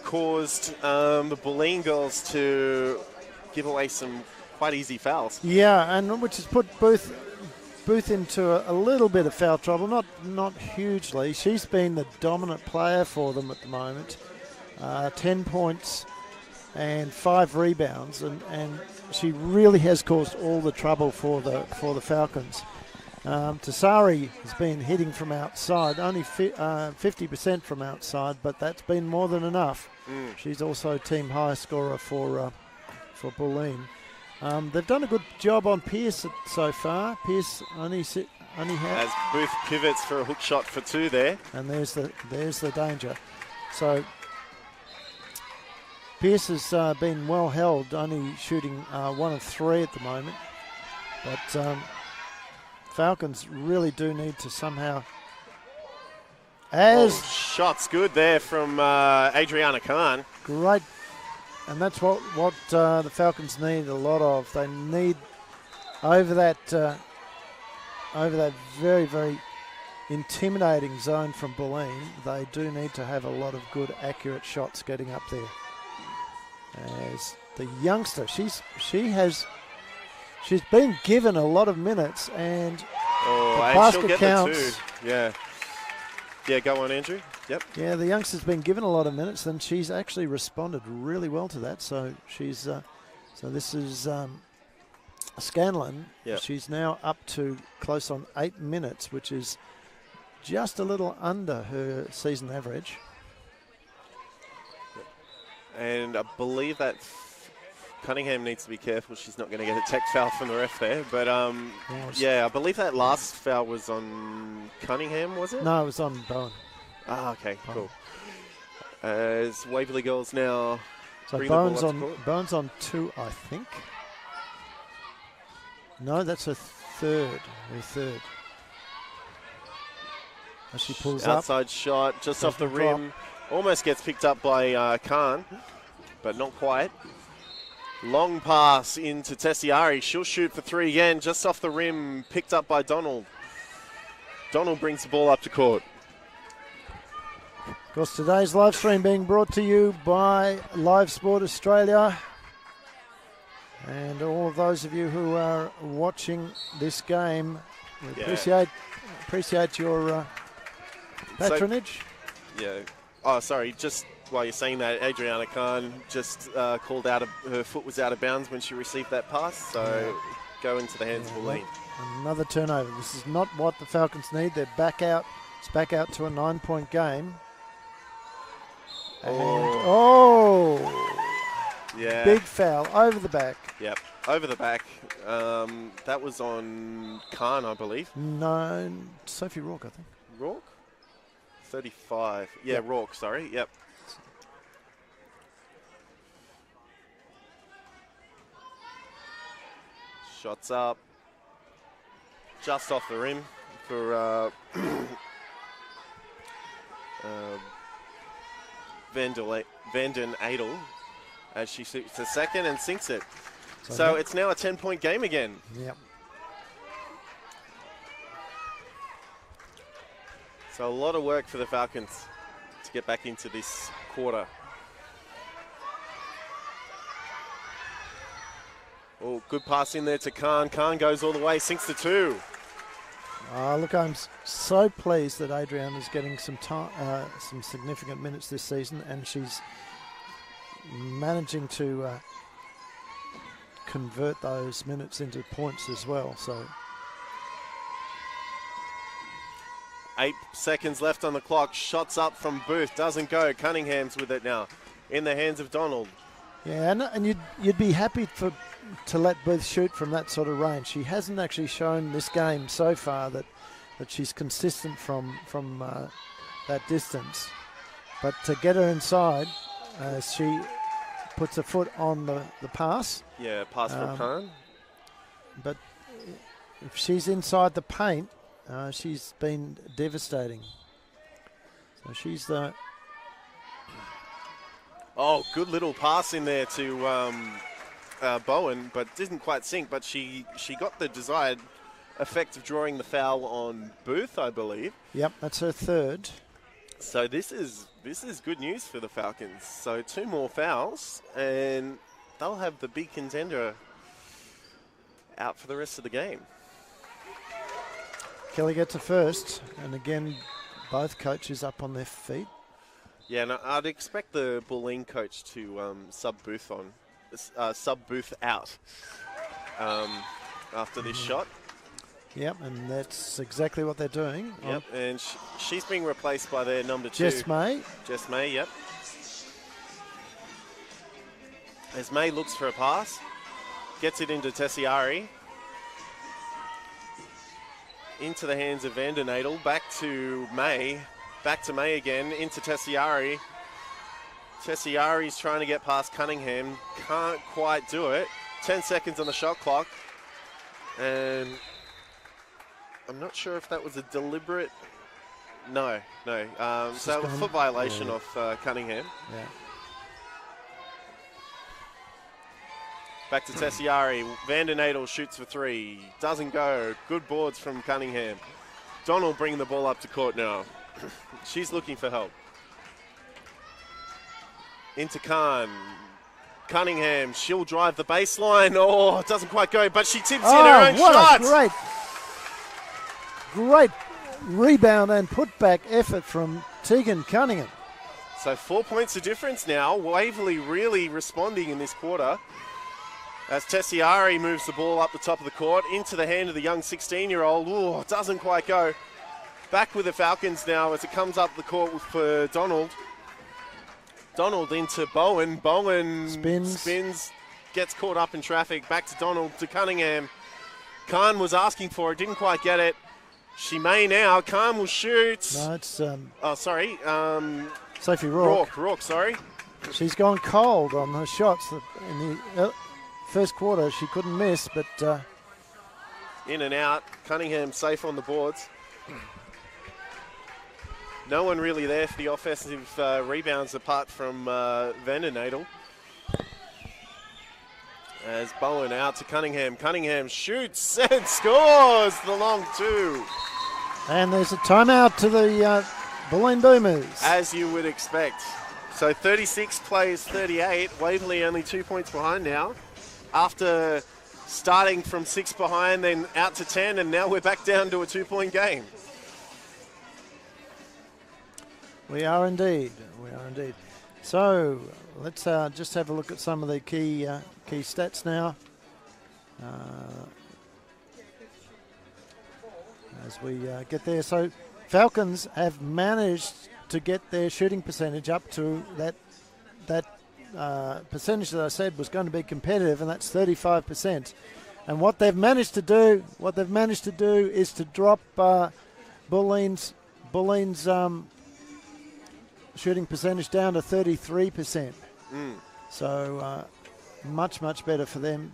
caused the Bulleen girls to give away some quite easy fouls. Yeah, and which has put Booth into a little bit of foul trouble, not hugely. She's been the dominant player for them at the moment. 10 points and 5 rebounds, and she really has caused all the trouble for the Falcons. Tassari has been hitting from outside, only 50% from outside, but that's been more than enough. She's also team high scorer for Bulleen. They've done a good job on Pearce so far. Pearce only had... As Booth pivots for a hook shot for 2 there. And there's the danger. So Pearce has been well held, only shooting 1 of 3 at the moment. But Falcons really do need to somehow... shots good there from Adriana Khan. Great. And that's what the Falcons need a lot of. They need over that very, very intimidating zone from Bulleen. They do need to have a lot of good, accurate shots getting up there. As the youngster, she's been given a lot of minutes, and the basket counts. Yeah, go on, Andrew. Yep. Yeah, the youngster's been given a lot of minutes, and she's actually responded really well to that. So she's so this is Scanlon. Yep. She's now up to close on 8 minutes, which is just a little under her season average. And I believe that Cunningham needs to be careful. She's not going to get a tech foul from the ref there. But, I believe that last foul was on Cunningham, was it? No, it was on Bowen. Ah, okay, cool. As Waverley girls now... So Bowen's on 2, I think. No, that's her third. As she pulls outside shot, just off the rim. Almost gets picked up by Khan, but not quite. Long pass into Tessiari. She'll shoot for 3 again, just off the rim, picked up by Donald. Donald brings the ball up to court. Of course, today's live stream being brought to you by Live Sport Australia. And all of those of you who are watching this game, we appreciate your patronage. Oh, sorry, just while you're saying that, Adriana Khan just called out her foot was out of bounds when she received that pass, so go into the hands of Bulleen. Another turnover. This is not what the Falcons need. They're back out. It's back out to a 9-point game. And big foul over the back. Yep, over the back. That was on Khan, I believe. No, Sophie Rourke, I think. Rourke? 35. Yeah, yep. Rourke, sorry. Yep. Shots up. Just off the rim for Vanden Adel as she shoots a second and sinks it. So it's now a 10-point game again. Yep. So a lot of work for the Falcons to get back into this quarter. Oh, good pass in there to Khan. Khan goes all the way, sinks the 2. Look, I'm so pleased that Adriana is getting some significant minutes this season, and she's managing to convert those minutes into points as well. So 8 seconds left on the clock. Shots up from Booth. Doesn't go. Cunningham's with it now. In the hands of Donald. yeah, and you'd be happy to let Booth shoot from that sort of range. She hasn't actually shown this game so far that she's consistent from that distance. But to get her inside, she puts a foot on the pass. Yeah, pass from Khan. But if she's inside the paint, she's been devastating. So she's the... Oh, good little pass in there to Bowen, but didn't quite sink. But she got the desired effect of drawing the foul on Booth, I believe. Yep, that's her third. So this is good news for the Falcons. So 2 more fouls, and they'll have the big contender out for the rest of the game. Kelly gets a first, and again, both coaches up on their feet. Yeah, and I'd expect the Bulleen coach to sub Booth out after this shot. Yep, and that's exactly what they're doing. Yep, and she's being replaced by their number 2. Jess May. Jess May, yep. As May looks for a pass, gets it into Tessiari. Into the hands of Vandernatel, back to May again, into Tessiari. Tessiari's trying to get past Cunningham, can't quite do it. 10 seconds on the shot clock, and I'm not sure if that was a deliberate... No. So a foot violation of Cunningham. Yeah. Back to Tessiari. Vandernatel shoots for 3. Doesn't go. Good boards from Cunningham. Donald bringing the ball up to court now. She's looking for help. Into Khan. Cunningham. She'll drive the baseline. Oh, it doesn't quite go, but she tips in her own shot. What a great rebound and putback effort from Tegan Cunningham. So 4 points of difference now. Waverley really responding in this quarter. As Tessiari moves the ball up the top of the court into the hand of the young 16-year-old. Oh, doesn't quite go. Back with the Falcons now as it comes up the court for Donald. Donald into Bowen. Bowen spins, gets caught up in traffic. Back to Donald, to Cunningham. Khan was asking for it, didn't quite get it. She may now. Khan will shoot. No, it's... Sophie Rourke. Rourke, sorry. She's gone cold on her shots in the... First quarter, she couldn't miss, but... In and out. Cunningham safe on the boards. No one really there for the offensive rebounds apart from Vandernatel. As Bowen out to Cunningham. Cunningham shoots and scores the long 2. And there's a timeout to the Bulleen Boomers. As you would expect. So 36 plays 38. Waverley only 2 points behind now. After starting from 6 behind, then out to 10, and now we're back down to a 2-point game. We are indeed. So let's just have a look at some of the key stats now. As we get there. So Falcons have managed to get their shooting percentage up to that percentage that I said was going to be competitive, and that's 35%. And what they've managed to do is to drop Bulleen's shooting percentage down to 33%. So much better for them.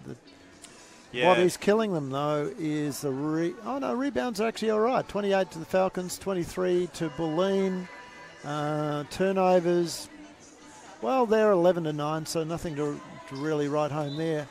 What is killing them though is the rebounds are actually all right. 28 to the Falcons, 23 to Bulleen. Turnovers. Well, they're 11 to 9, so nothing to really write home there.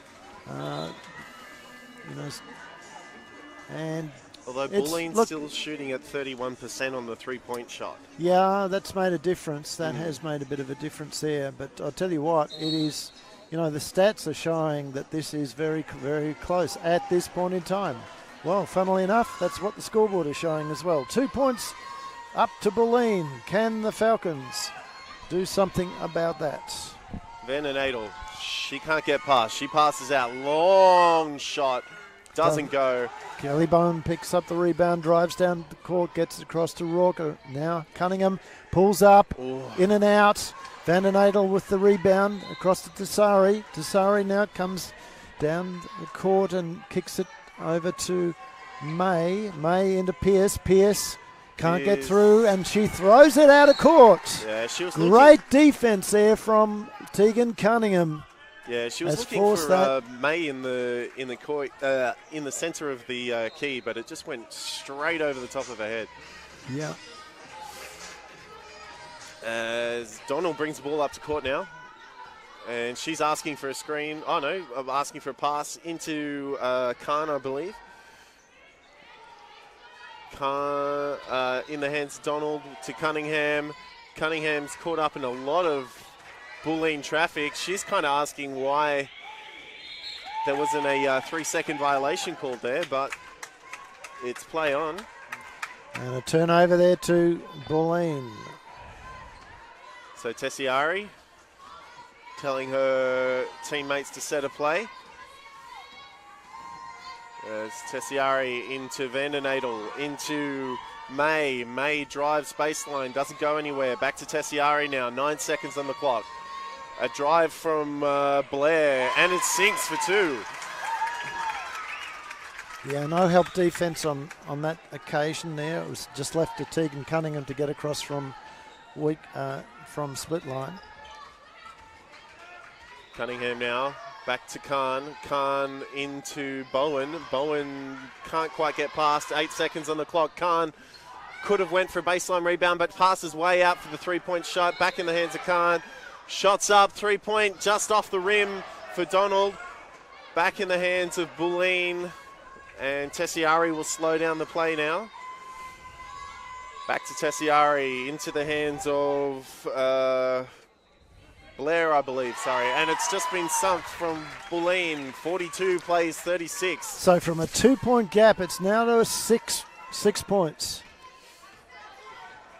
And although Bulleen's still shooting at 31% on the 3-point shot. Yeah, that's made a difference. That has made a bit of a difference there. But I'll tell you what, it is. The stats are showing that this is very, very close at this point in time. Well, funnily enough, that's what the scoreboard is showing as well. 2 points up to Bulleen. Can the Falcons do something about that? Van Adel, she can't get past. She passes out. Long shot. Doesn't go. Kelly Bowen picks up the rebound, drives down the court, gets it across to Rourke. Now Cunningham pulls up, in and out. Van Adel with the rebound across to Tasari. Tasari now comes down the court and kicks it over to May. May into Pierce. Pierce can't get through, and she throws it out of court. Yeah, she was great defense there from Tegan Cunningham. Yeah, she was looking for May in the court, in the center of the key, but it just went straight over the top of her head. Yeah. As Donald brings the ball up to court now, and she's asking for a screen. Oh no, asking for a pass into Khan, I believe. Khan in the hands of Donald to Cunningham. Cunningham's caught up in a lot of Bulleen traffic. She's kind of asking why there wasn't a 3-second violation called there, but it's play on. And a turnover there to Bulleen. So Tessiari telling her teammates to set a play. As Tessiari into Vandenadel, into May. May drives baseline, doesn't go anywhere. Back to Tessiari now, 9 seconds on the clock. A drive from Blair, and it sinks for 2. Yeah, no help defense on that occasion there. It was just left to Tegan Cunningham to get across from split line. Cunningham now, back to Khan. Khan into Bowen. Bowen can't quite get past. 8 seconds on the clock. Khan could have went for a baseline rebound, but passes way out for the three-point shot. Back in the hands of Khan. Shots up, 3-point, just off the rim for Donald. Back in the hands of Bulleen, and Tessiari will slow down the play now. Back to Tessiari, into the hands of Blair, I believe, sorry. And it's just been sunked from Bulleen. 42 plays 36. So from a 2-point gap, it's now to a 6 points.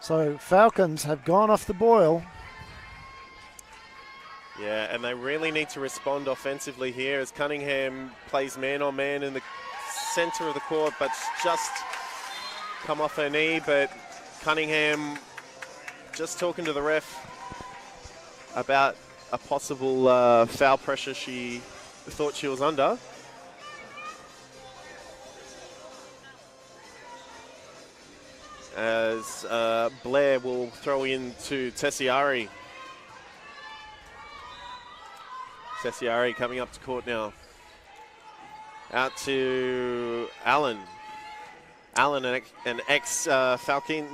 So Falcons have gone off the boil. Yeah, and they really need to respond offensively here as Cunningham plays man-on-man in the center of the court, but just come off her knee. But Cunningham just talking to the ref about a possible foul pressure she thought she was under. As Blair will throw in to Tessiari. Tessiari coming up to court now. Out to Allen. Allen, an ex-Falcons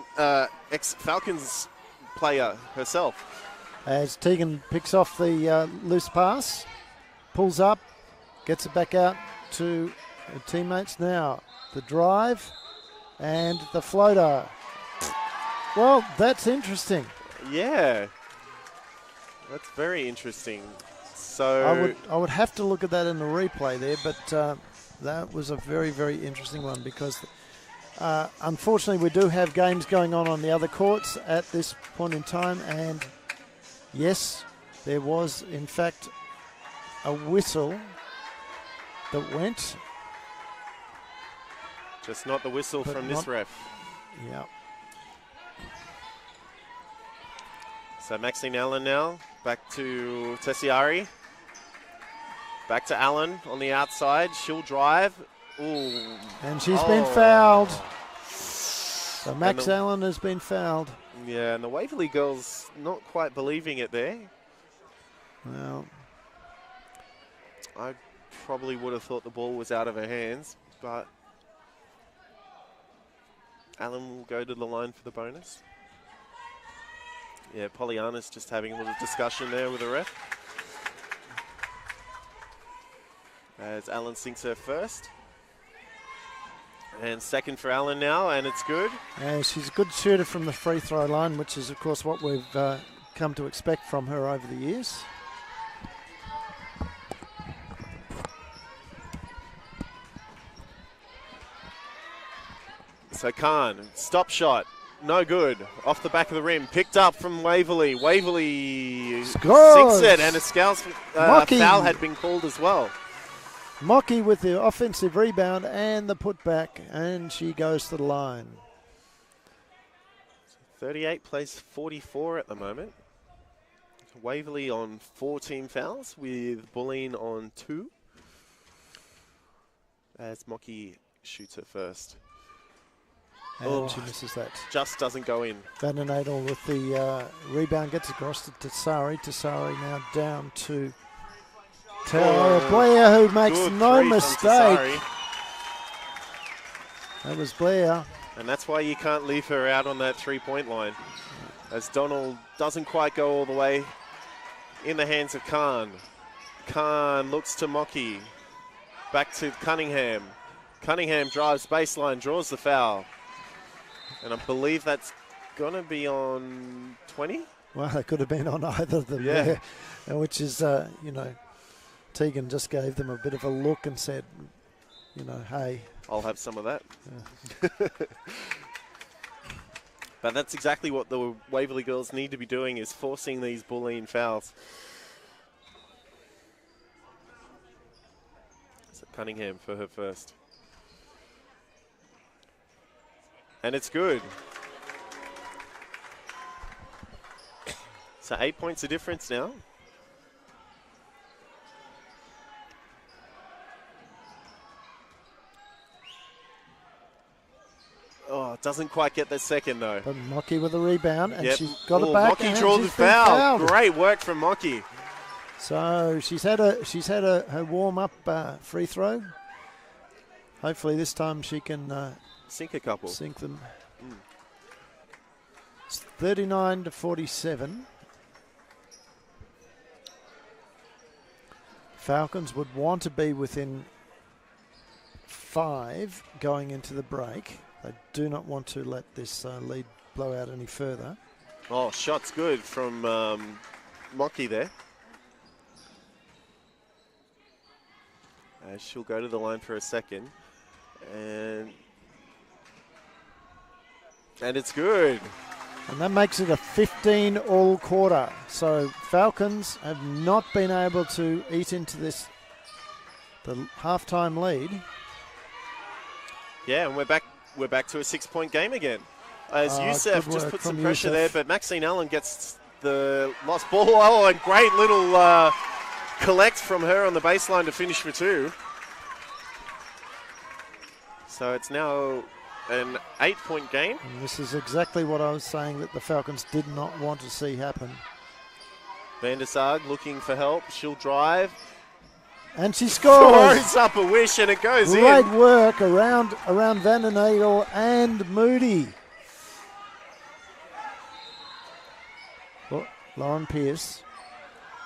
player herself. As Tegan picks off the loose pass, pulls up, gets it back out to her teammates now. The drive and the floater. Well, that's interesting. Yeah, that's very interesting. So I would have to look at that in the replay there, but that was a very, very interesting one because unfortunately we do have games going on the other courts at this point in time, and yes, there was in fact a whistle that went. Just not the whistle from this ref. Yeah. So Maxine Allen now, back to Tessiari. Back to Allen on the outside. She'll drive. Ooh. And she's been fouled. So Max Allen has been fouled. Yeah, and the Waverley girls not quite believing it there. Well, I probably would have thought the ball was out of her hands, but Allen will go to the line for the bonus. Yeah, Pollyanna's just having a little discussion there with the ref. As Allen sinks her first. And second for Allen now, and it's good. And she's a good shooter from the free throw line, which is, of course, what we've come to expect from her over the years. So Khan, stop shot. No good. Off the back of the rim. Picked up from Waverley. Waverley Scores. sinks it, and a Scouse foul had been called as well. Mocky with the offensive rebound and the putback, and she goes to the line. 38 plays 44 at the moment. Waverley on 4 team fouls with Bulleen on 2. As Mocky shoots it first. And she misses that. Just doesn't go in. Van den Adel with the rebound, gets across to Tassari. Tassari now down to Tara Blair, who makes no mistake. That was Blair. And that's why you can't leave her out on that 3-point line. As Donald doesn't quite go all the way. In the hands of Khan. Khan looks to Mocky. Back to Cunningham. Cunningham drives baseline, draws the foul. And I believe that's going to be on 20? Well, it could have been on either of them there. Which is, you know, Tegan just gave them a bit of a look and said, you know, hey. I'll have some of that. Yeah. But that's exactly what the Waverley girls need to be doing, is forcing these Bulleen fouls. So Cunningham for her first. And it's good. So 8 points of difference now. Oh, doesn't quite get the second though. But Mocky with a rebound, and she's got it back. Mocky draws the foul. Great work from Mocky. So she's had her warm up free throw. Hopefully this time she can sink a couple. Sink them. It's 39-47. Falcons would want to be within 5 going into the break. They do not want to let this lead blow out any further. Oh, shot's good from Mocky there. She'll go to the line for a second. And it's good. And that makes it a 15 all quarter. So Falcons have not been able to eat into the halftime lead. Yeah, and we're back to a 6-point game again. As Youssef just put some pressure there, but Maxine Allen gets the lost ball. Oh, and great little collect from her on the baseline to finish for 2. So it's now an 8-point game. And this is exactly what I was saying that the Falcons did not want to see happen. Van der Sarg looking for help. She'll drive. And she scores. Throws up a wish and it goes in. Great work around Van den Adel and Moody. Well, Lauren Pierce.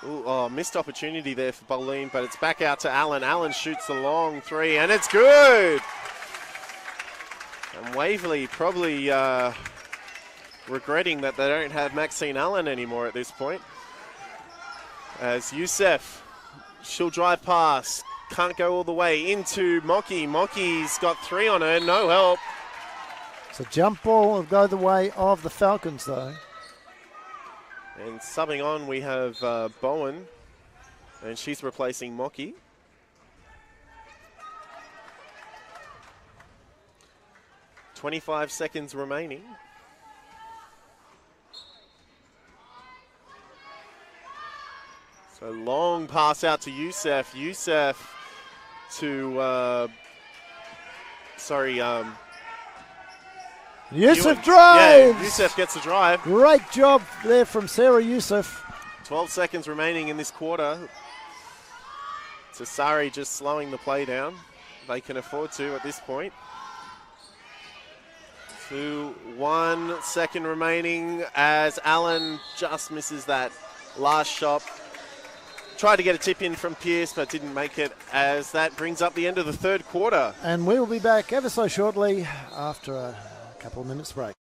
Ooh, missed opportunity there for Bulleen, but it's back out to Allen. Allen shoots the long 3 and it's good. And Waverley probably regretting that they don't have Maxine Allen anymore at this point. As Youssef, she'll drive past, can't go all the way into Mocky. Mocky's got 3 on her, no help. So jump ball will go the way of the Falcons though. And subbing on we have Bowen, and she's replacing Mocky. .25 seconds remaining. So long pass out to Youssef. Youssef to, Youssef drives! Yeah, Youssef gets the drive. Great job there from Sarah Youssef. 12 seconds remaining in this quarter. Tassari just slowing the play down. They can afford to at this point. 1 second remaining as Allen just misses that last shot. Tried to get a tip in from Pierce, but didn't make it, as that brings up the end of the 3rd quarter. And we will be back ever so shortly after a couple of minutes break.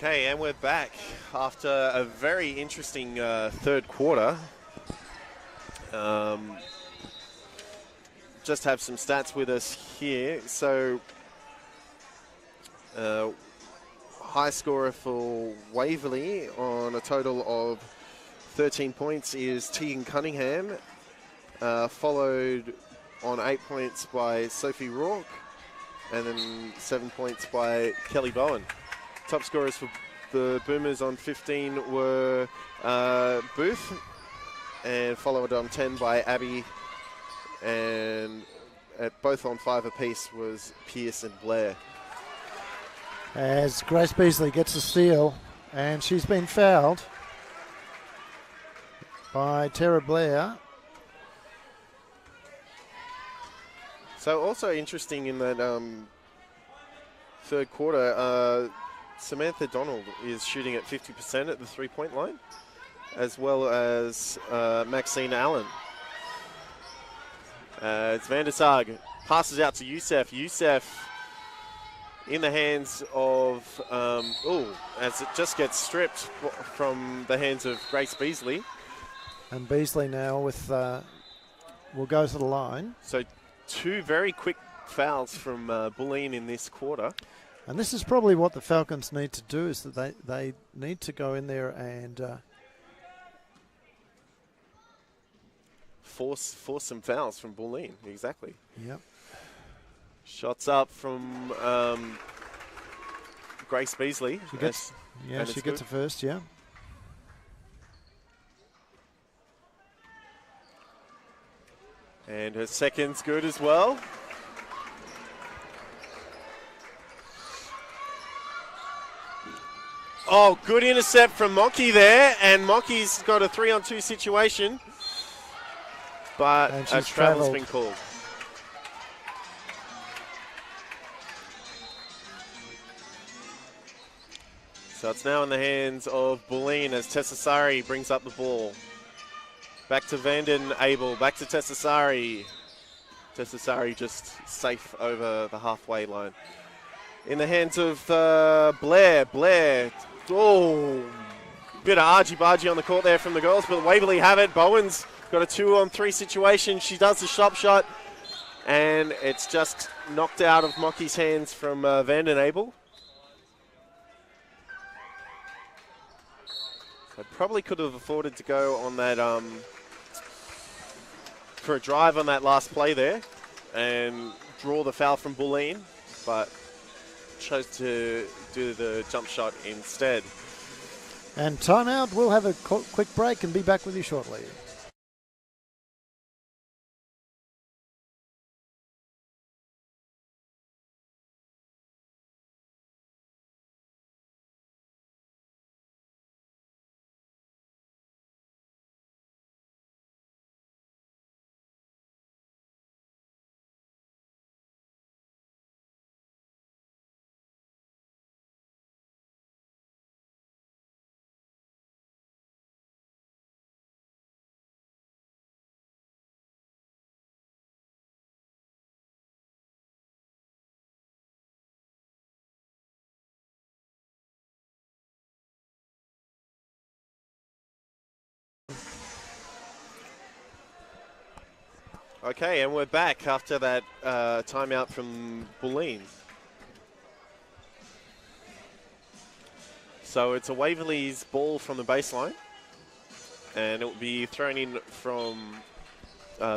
Okay, and we're back after a very interesting third quarter. Just have some stats with us here. So, high scorer for Waverley on a total of 13 points is Tegan Cunningham, followed on 8 points by Sophie Rourke, and then 7 points by Kelly Bowen. Top scorers for the Boomers on 15 were Booth, and followed on 10 by Abby, and both on 5 apiece was Pierce and Blair. As Grace Beasley gets a steal, and she's been fouled by Tara Blair. So also interesting in that third quarter, Samantha Donald is shooting at 50% at the three-point line, as well as Maxine Allen. It's Van der Sarg, passes out to Youssef. Youssef in the hands of, as it just gets stripped from the hands of Grace Beasley. And Beasley now with, will go to the line. So 2 very quick fouls from Bulleen in this quarter. And this is probably what the Falcons need to do, is that they need to go in there and force some fouls from Bulleen. Exactly. Yep. Shots up from Grace Beasley. She gets a first, yeah. And her second's good as well. Oh, good intercept from Mocky there, and Mocky's got a 3-on-2 situation, but a travel's been called. So it's now in the hands of Bulleen as Tessasari brings up the ball. Back to Vanden Abel, back to Tessasari. Tessasari just safe over the halfway line. In the hands of Blair. Blair, oh, bit of argy-bargy on the court there from the girls, but Waverley have it. Bowen's got a 2-on-3 situation. She does the shot, and it's just knocked out of Mocky's hands from Vanden Abel. So probably could have afforded to go on that for a drive on that last play there and draw the foul from Bulleen, but chose to do the jump shot instead. And timeout. We'll have a quick break and be back with you shortly. Okay, and we're back after that timeout from Bulleen. So it's a Waverley's ball from the baseline, and it will be thrown in from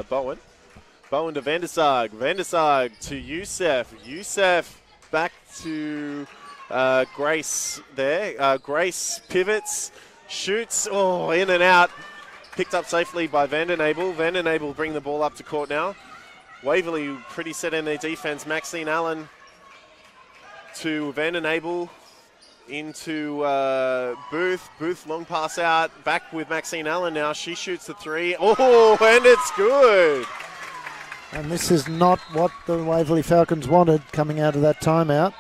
Bowen. Bowen to Van der Sarg. Van der Sarg to Youssef. Youssef back to Grace there. Grace pivots, shoots, in and out. Picked up safely by Vanden Abel. Vanden Abel bring the ball up to court now. Waverley pretty set in their defense. Maxine Allen to Vanden Abel into Booth. Booth long pass out. Back with Maxine Allen now. She shoots the 3. Oh, and it's good. And this is not what the Waverley Falcons wanted coming out of that timeout.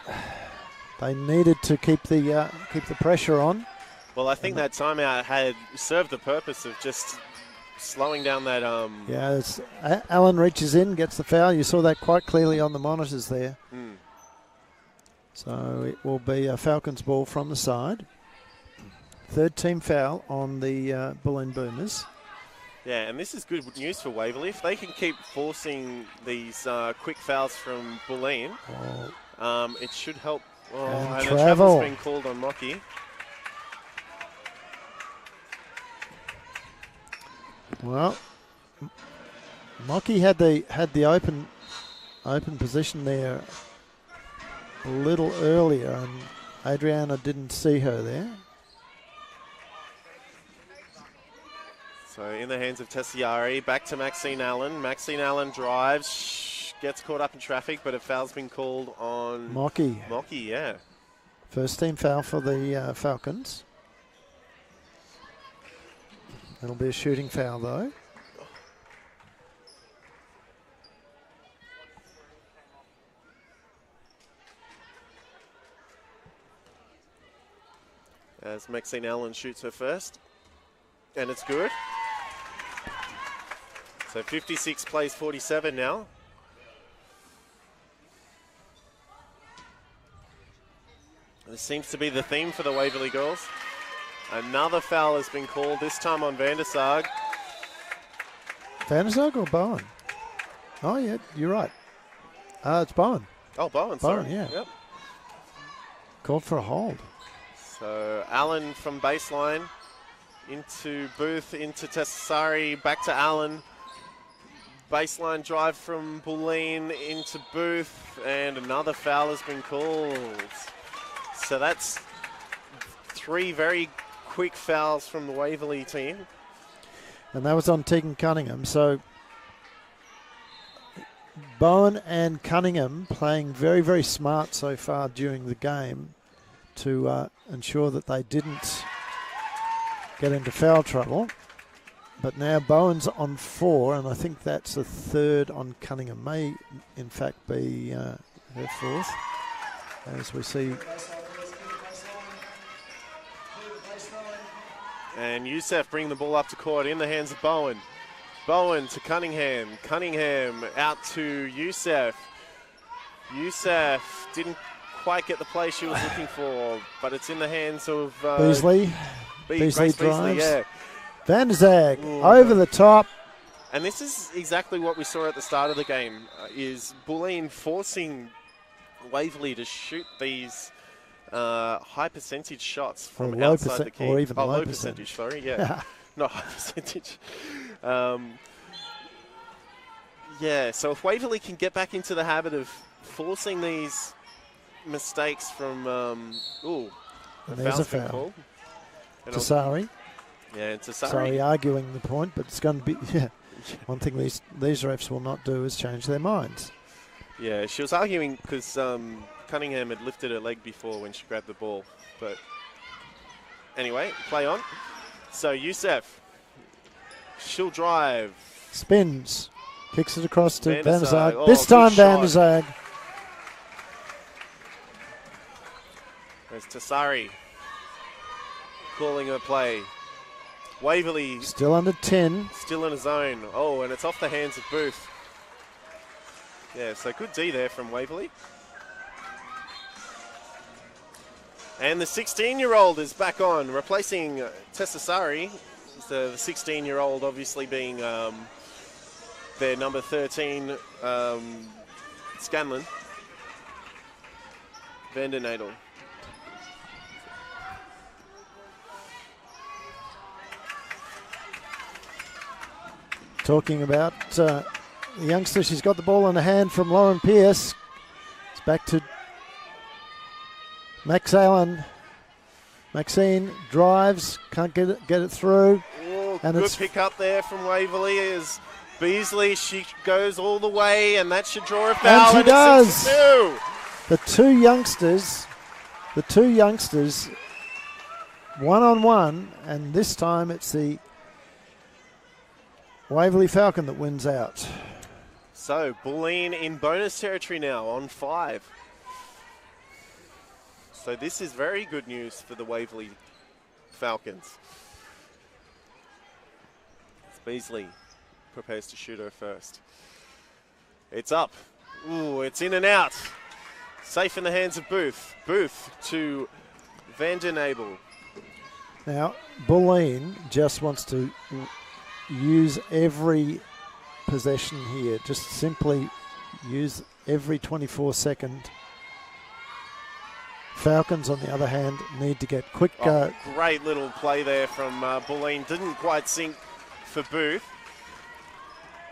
They needed to keep the pressure on. Well, I think that timeout had served the purpose of just slowing down that... Yeah, Allen reaches in, gets the foul. You saw that quite clearly on the monitors there. So it will be a Falcons ball from the side. Third team foul on the Bulleen Boomers. Yeah, and this is good news for Waverley. If they can keep forcing these quick fouls from Bulleen, it should help. Oh, and a travel's been called on Mocky. Well, Mocky had the open position there a little earlier, and Adriana didn't see her there. So in the hands of Tessiari, back to Maxine Allen. Maxine Allen drives, gets caught up in traffic, but a foul's been called on Mocky. Mocky, yeah. First team foul for the Falcons. It'll be a shooting foul though. As Maxine Allen shoots her first. And it's good. So 56 plays 47 now. This seems to be the theme for the Waverley girls. Another foul has been called, this time on Van der Sarg. Van der Sarg or Bowen? Oh, yeah, you're right. It's Bowen. Oh, Bowen, sorry. Bowen, yeah. Yep. Called for a hold. So Allen from baseline into Booth, into Tessari, back to Allen. Baseline drive from Bulleen into Booth, and another foul has been called. So that's 3 very quick fouls from the Waverley team. And that was on Tegan Cunningham. So Bowen and Cunningham playing very, very smart so far during the game to ensure that they didn't get into foul trouble. But now Bowen's on 4, and I think that's the third on Cunningham. May, in fact, be her fourth, as we see. And Youssef bring the ball up to court in the hands of Bowen. Bowen to Cunningham. Cunningham out to Youssef. Youssef didn't quite get the play she was looking for, but it's in the hands of Beasley. Beasley drives. Yeah. Van der Zag over the top. And this is exactly what we saw at the start of the game, is Bulleen forcing Waverley to shoot these high percentage shots from outside the key. Or even low percentage, sorry, yeah. Not high percentage. Yeah, so if Waverley can get back into the habit of forcing these mistakes from, there's a foul. Tessari. Yeah, and Tessari. Sorry, arguing the point, but it's going to be, one thing these refs will not do is change their minds. Yeah, she was arguing because Cunningham had lifted her leg before when she grabbed the ball. But anyway, play on. So Youssef, she'll drive. Spins. Kicks it across to Van der Zag. Oh, this time Van der Zag. There's Tessari calling a play. Waverley still under 10. Still in a zone. Oh, and it's off the hands of Booth. Yeah, so good D there from Waverley. And the 16-year-old is back on, replacing Tessari. The 16-year-old obviously being their number 13, Scanlon. Vandernadel. Talking about the youngster, she's got the ball in her hand from Lauren Pearce. It's back to Max Allen. Maxine drives, can't get it through. Oh, and good pick up there from Waverley as Beasley, she goes all the way, and that should draw a foul. And she does. The two youngsters, one-on-one, and this time it's the Waverley Falcon that wins out. So Bulleen in bonus territory now on 5. So this is very good news for the Waverley Falcons. Beasley prepares to shoot her first. It's up. Ooh, it's in and out. Safe in the hands of Booth. Booth to Van den Abel. Now, Bulleen just wants to use every possession here. Just simply use every 24-second. Falcons, on the other hand, need to get quick. Great little play there from Bulleen. Didn't quite sink for Booth.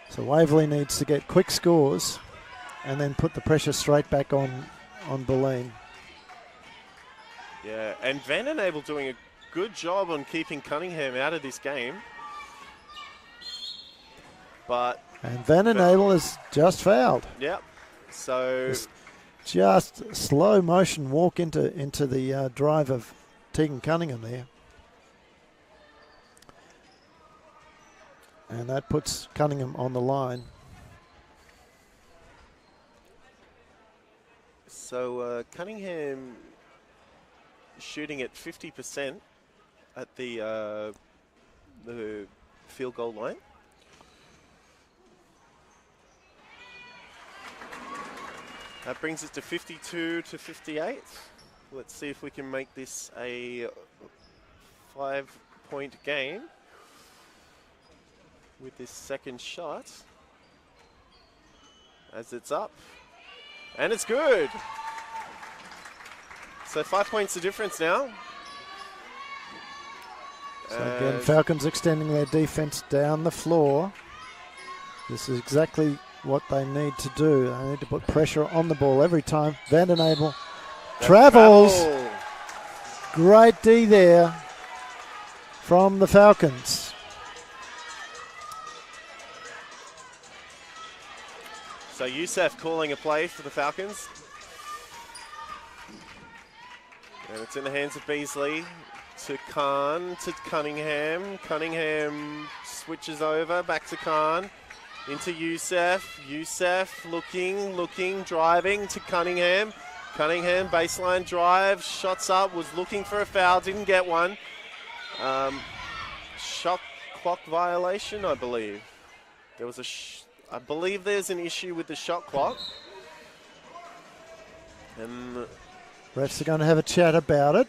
So Waverley needs to get quick scores and then put the pressure straight back on Bulleen. Yeah, and Van den Abel doing a good job on keeping Cunningham out of this game. And Van den Abel is just fouled. Yep. So just slow motion walk into the drive of Tegan Cunningham there. And that puts Cunningham on the line. So Cunningham shooting at 50% at the field goal line. That brings it to 52-58. Let's see if we can make this a 5-point game with this second shot. As it's up. And it's good. So 5 points the difference now. So again, Falcons extending their defense down the floor. This is exactly what they need to do. They need to put pressure on the ball every time. Van den Abel travels. Great D there from the Falcons. So Youssef calling a play for the Falcons. And it's in the hands of Beasley to Khan, to Cunningham. Cunningham switches over, back to Khan. Into Youssef. Youssef looking, driving to Cunningham. Cunningham, baseline drive, shots up, was looking for a foul, didn't get one. Shot clock violation, I believe. There was I believe there's an issue with the shot clock. And refs are going to have a chat about it.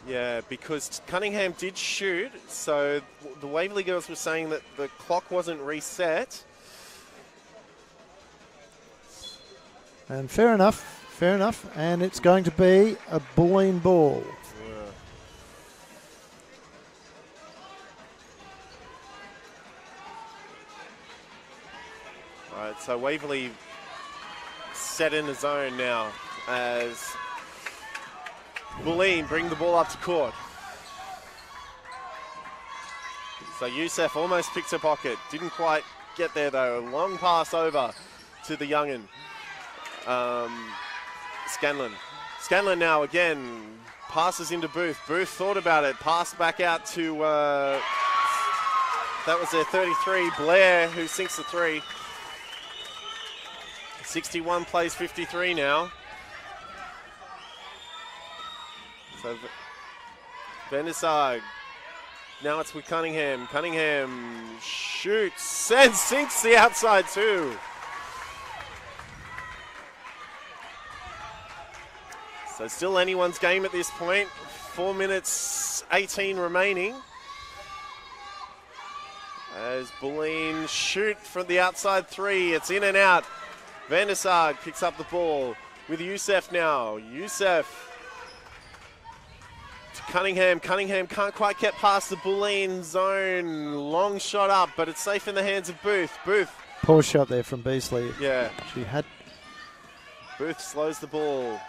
Yeah, because Cunningham did shoot, so the Waverley girls were saying that the clock wasn't reset. And fair enough, and it's going to be a Bulleen ball. Yeah. All right, so Waverley set in the zone now as Bulleen bring the ball up to court. So Youssef almost picks a pocket. Didn't quite get there though. A long pass over to the young'un. Scanlon. Scanlon now again passes into Booth. Booth thought about it. Passed back out to, that was their 33, Blair, who sinks the three. 61 plays 53 now. So Van der Sar, now it's with Cunningham. Cunningham shoots and sinks the outside too. So still anyone's game at this point. 4 minutes 18 remaining. As Bulleen shoot from the outside three, it's in and out. Van der Sar picks up the ball with Youssef now. Youssef to Cunningham. Cunningham can't quite get past the Bulleen zone. Long shot up, but it's safe in the hands of Booth. Booth. Poor shot there from Beasley. Yeah. She had. Booth slows the ball.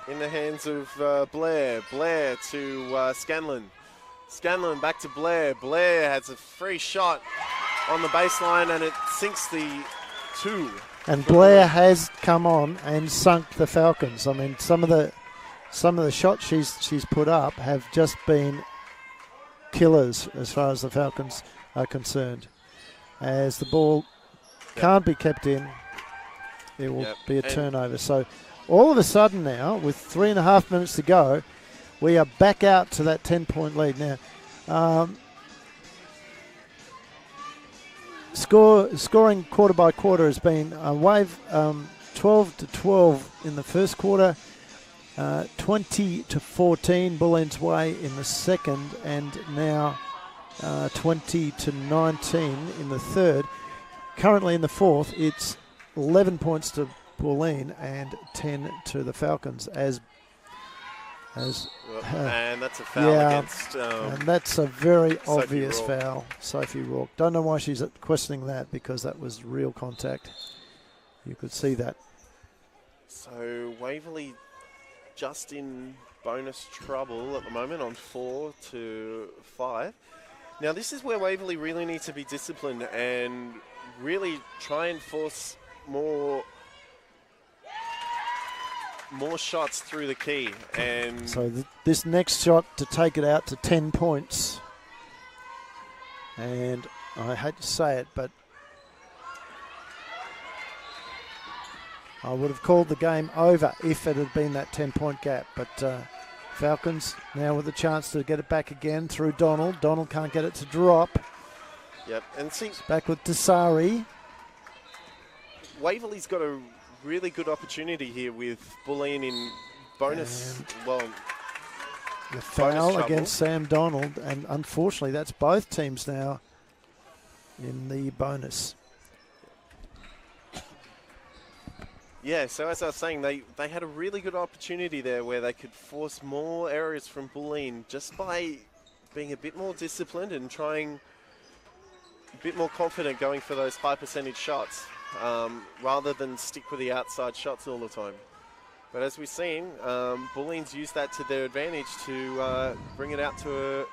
In the hands of Blair. Blair to Scanlon. Scanlon back to Blair. Blair has a free shot on the baseline and it sinks the two. And Blair has come on and sunk the Falcons. I mean, some of the shots she's put up have just been killers as far as the Falcons are concerned. As the ball can't be kept in, it will be a turnover. So all of a sudden now, with 3.5 minutes to go, we are back out to that 10-point lead now. scoring quarter by quarter has been Wave 12-12 in the first quarter, 20-14 Bulleen's way in the second, and now 20-19 in the third. Currently in the fourth, it's 11 points to Bulleen and 10 to the Falcons and that's a foul against... and that's a very Sophie obvious Rourke. foul, Sophie Rourke. Don't know why she's questioning that, because that was real contact. You could see that. So Waverley just in bonus trouble at the moment on 4-5. Now this is where Waverley really need to be disciplined and really try and force more shots through the key. And So this next shot to take it out to 10 points. And I hate to say it, but I would have called the game over if it had been that 10-point gap. But Falcons now with a chance to get it back again through Donald. Donald can't get it to drop. Yep, and see, It's back with Dasari. Waverley's got a really good opportunity here with Bulleen in bonus. The foul against Sam Donald, and unfortunately that's both teams now in the bonus. Yeah, so as I was saying, they had a really good opportunity there where they could force more errors from Bulleen just by being a bit more disciplined and trying a bit more confident going for those high percentage shots rather than stick with the outside shots all the time. But as we've seen, Bulleen's used that to their advantage to bring it out to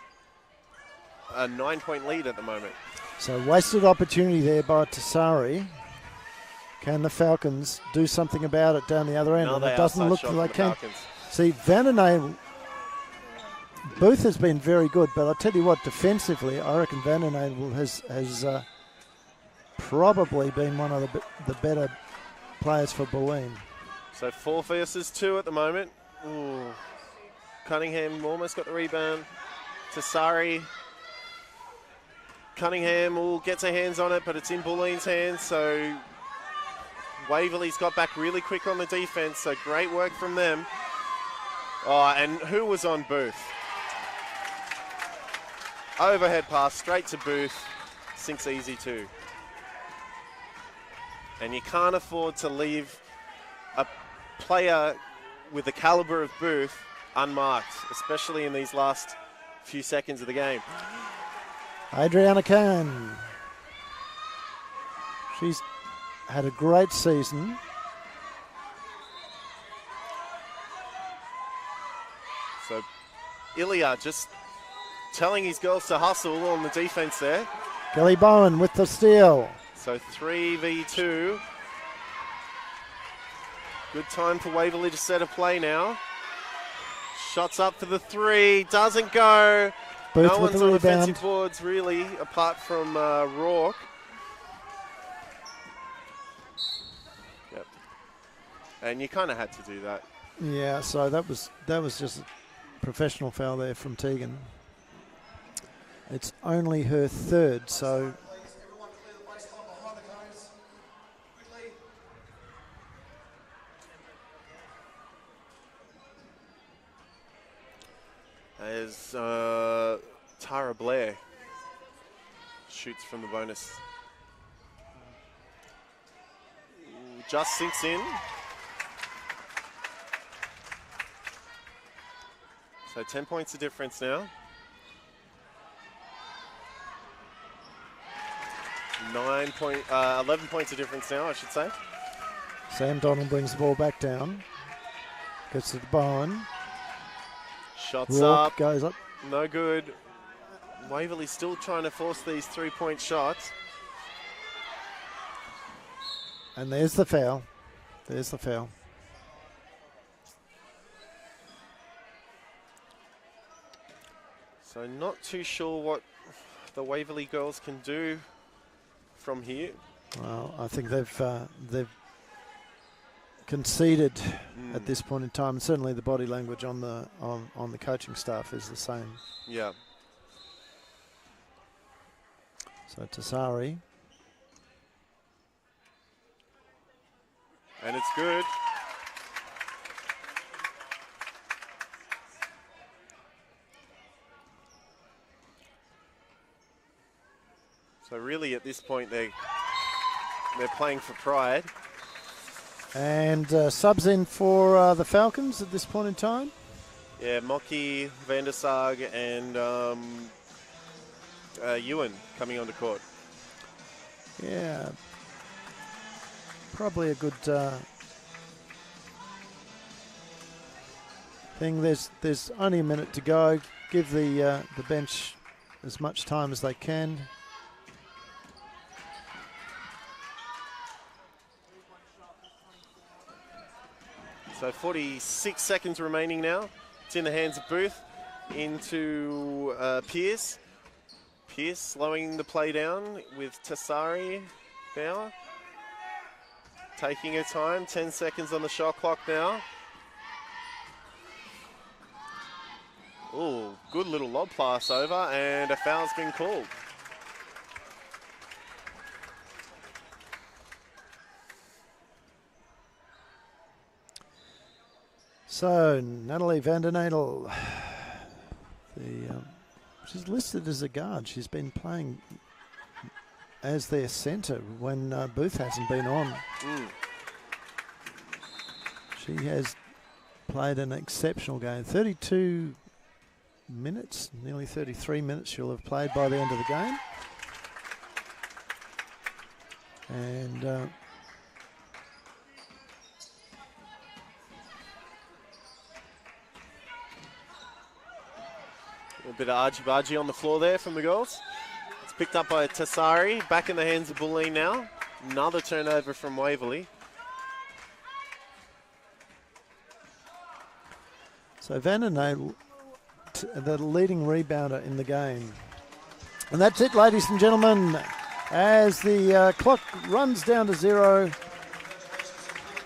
a 9-point lead at the moment. So wasted opportunity there by Tasari. Can the Falcons do something about it down the other end? No, And it doesn't look like they can. Falcons. See, Vandenay, Booth has been very good, but I'll tell you what, defensively, I reckon Vandenay has probably been one of the better players for Bulleen. So 4 versus 2 at the moment. Ooh. Cunningham almost got the rebound. Tasari. Cunningham gets her hands on it, but it's in Bulleen's hands, so Waverley's got back really quick on the defense, so great work from them. Oh, and who was on Booth? Overhead pass straight to Booth. Sinks easy too. And you can't afford to leave a player with the caliber of Booth unmarked, especially in these last few seconds of the game. Adriana Khan. She's had a great season. So Ilya just telling his girls to hustle on the defense there. Kelly Bowen with the steal. So 3v2. Good time for Waverley to set a play now. Shots up for the 3. Doesn't go. Booth No with one's the on rebound. offensive boards really, apart from Rourke. Yep. And you kind of had to do that. Yeah, so that was just a professional foul there from Tegan. It's only her third, so as Tara Blair shoots from the bonus. Just sinks in. So 10 points of difference now. 11 points of difference now, I should say. Sam Donald brings the ball back down. Gets it to Bowen. Shots Rourke up. goes up. No good. Waverley still trying to force these 3-point shots. And there's the foul. There's the foul. So not too sure what the Waverley girls can do from here. Well, I think they've conceded at this point in time. Certainly the body language on the coaching staff is the same. Yeah. So Tasari And it's good. So really at this point they're playing for pride. And subs in for the Falcons at this point in time. Yeah, Mocky, Van der Sarg and Ewan coming onto court. Yeah, probably a good thing. There's only a minute to go. Give the bench as much time as they can. So 46 seconds remaining now. It's in the hands of Booth into Pierce. Pierce slowing the play down with Tassari now. Taking her time, 10 seconds on the shot clock now. Ooh, good little lob pass over, and a foul's been called. So, Natalie van der Nadel, she's listed as a guard. She's been playing as their centre when Booth hasn't been on. She has played an exceptional game. 32 minutes, nearly 33 minutes she'll have played by the end of the game. And a bit of argy-bargy on the floor there from the girls. It's picked up by Tassari. Back in the hands of Bulleen now. Another turnover from Waverley. so Van der Nadel, the leading rebounder in the game. And that's it, ladies and gentlemen. As the clock runs down to 0,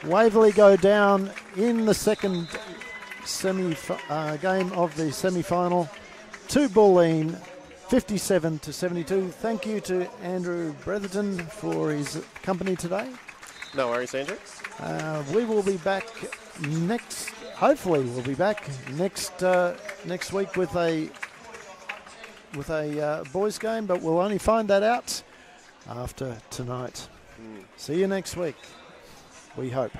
Waverley go down in the second game of the semi-final to Bulleen, 57-72. Thank you to Andrew Bretherton for his company today. No worries, Andrew. We will be back next. Hopefully, we'll be back next week with a boys' game, but we'll only find that out after tonight. See you next week, we hope.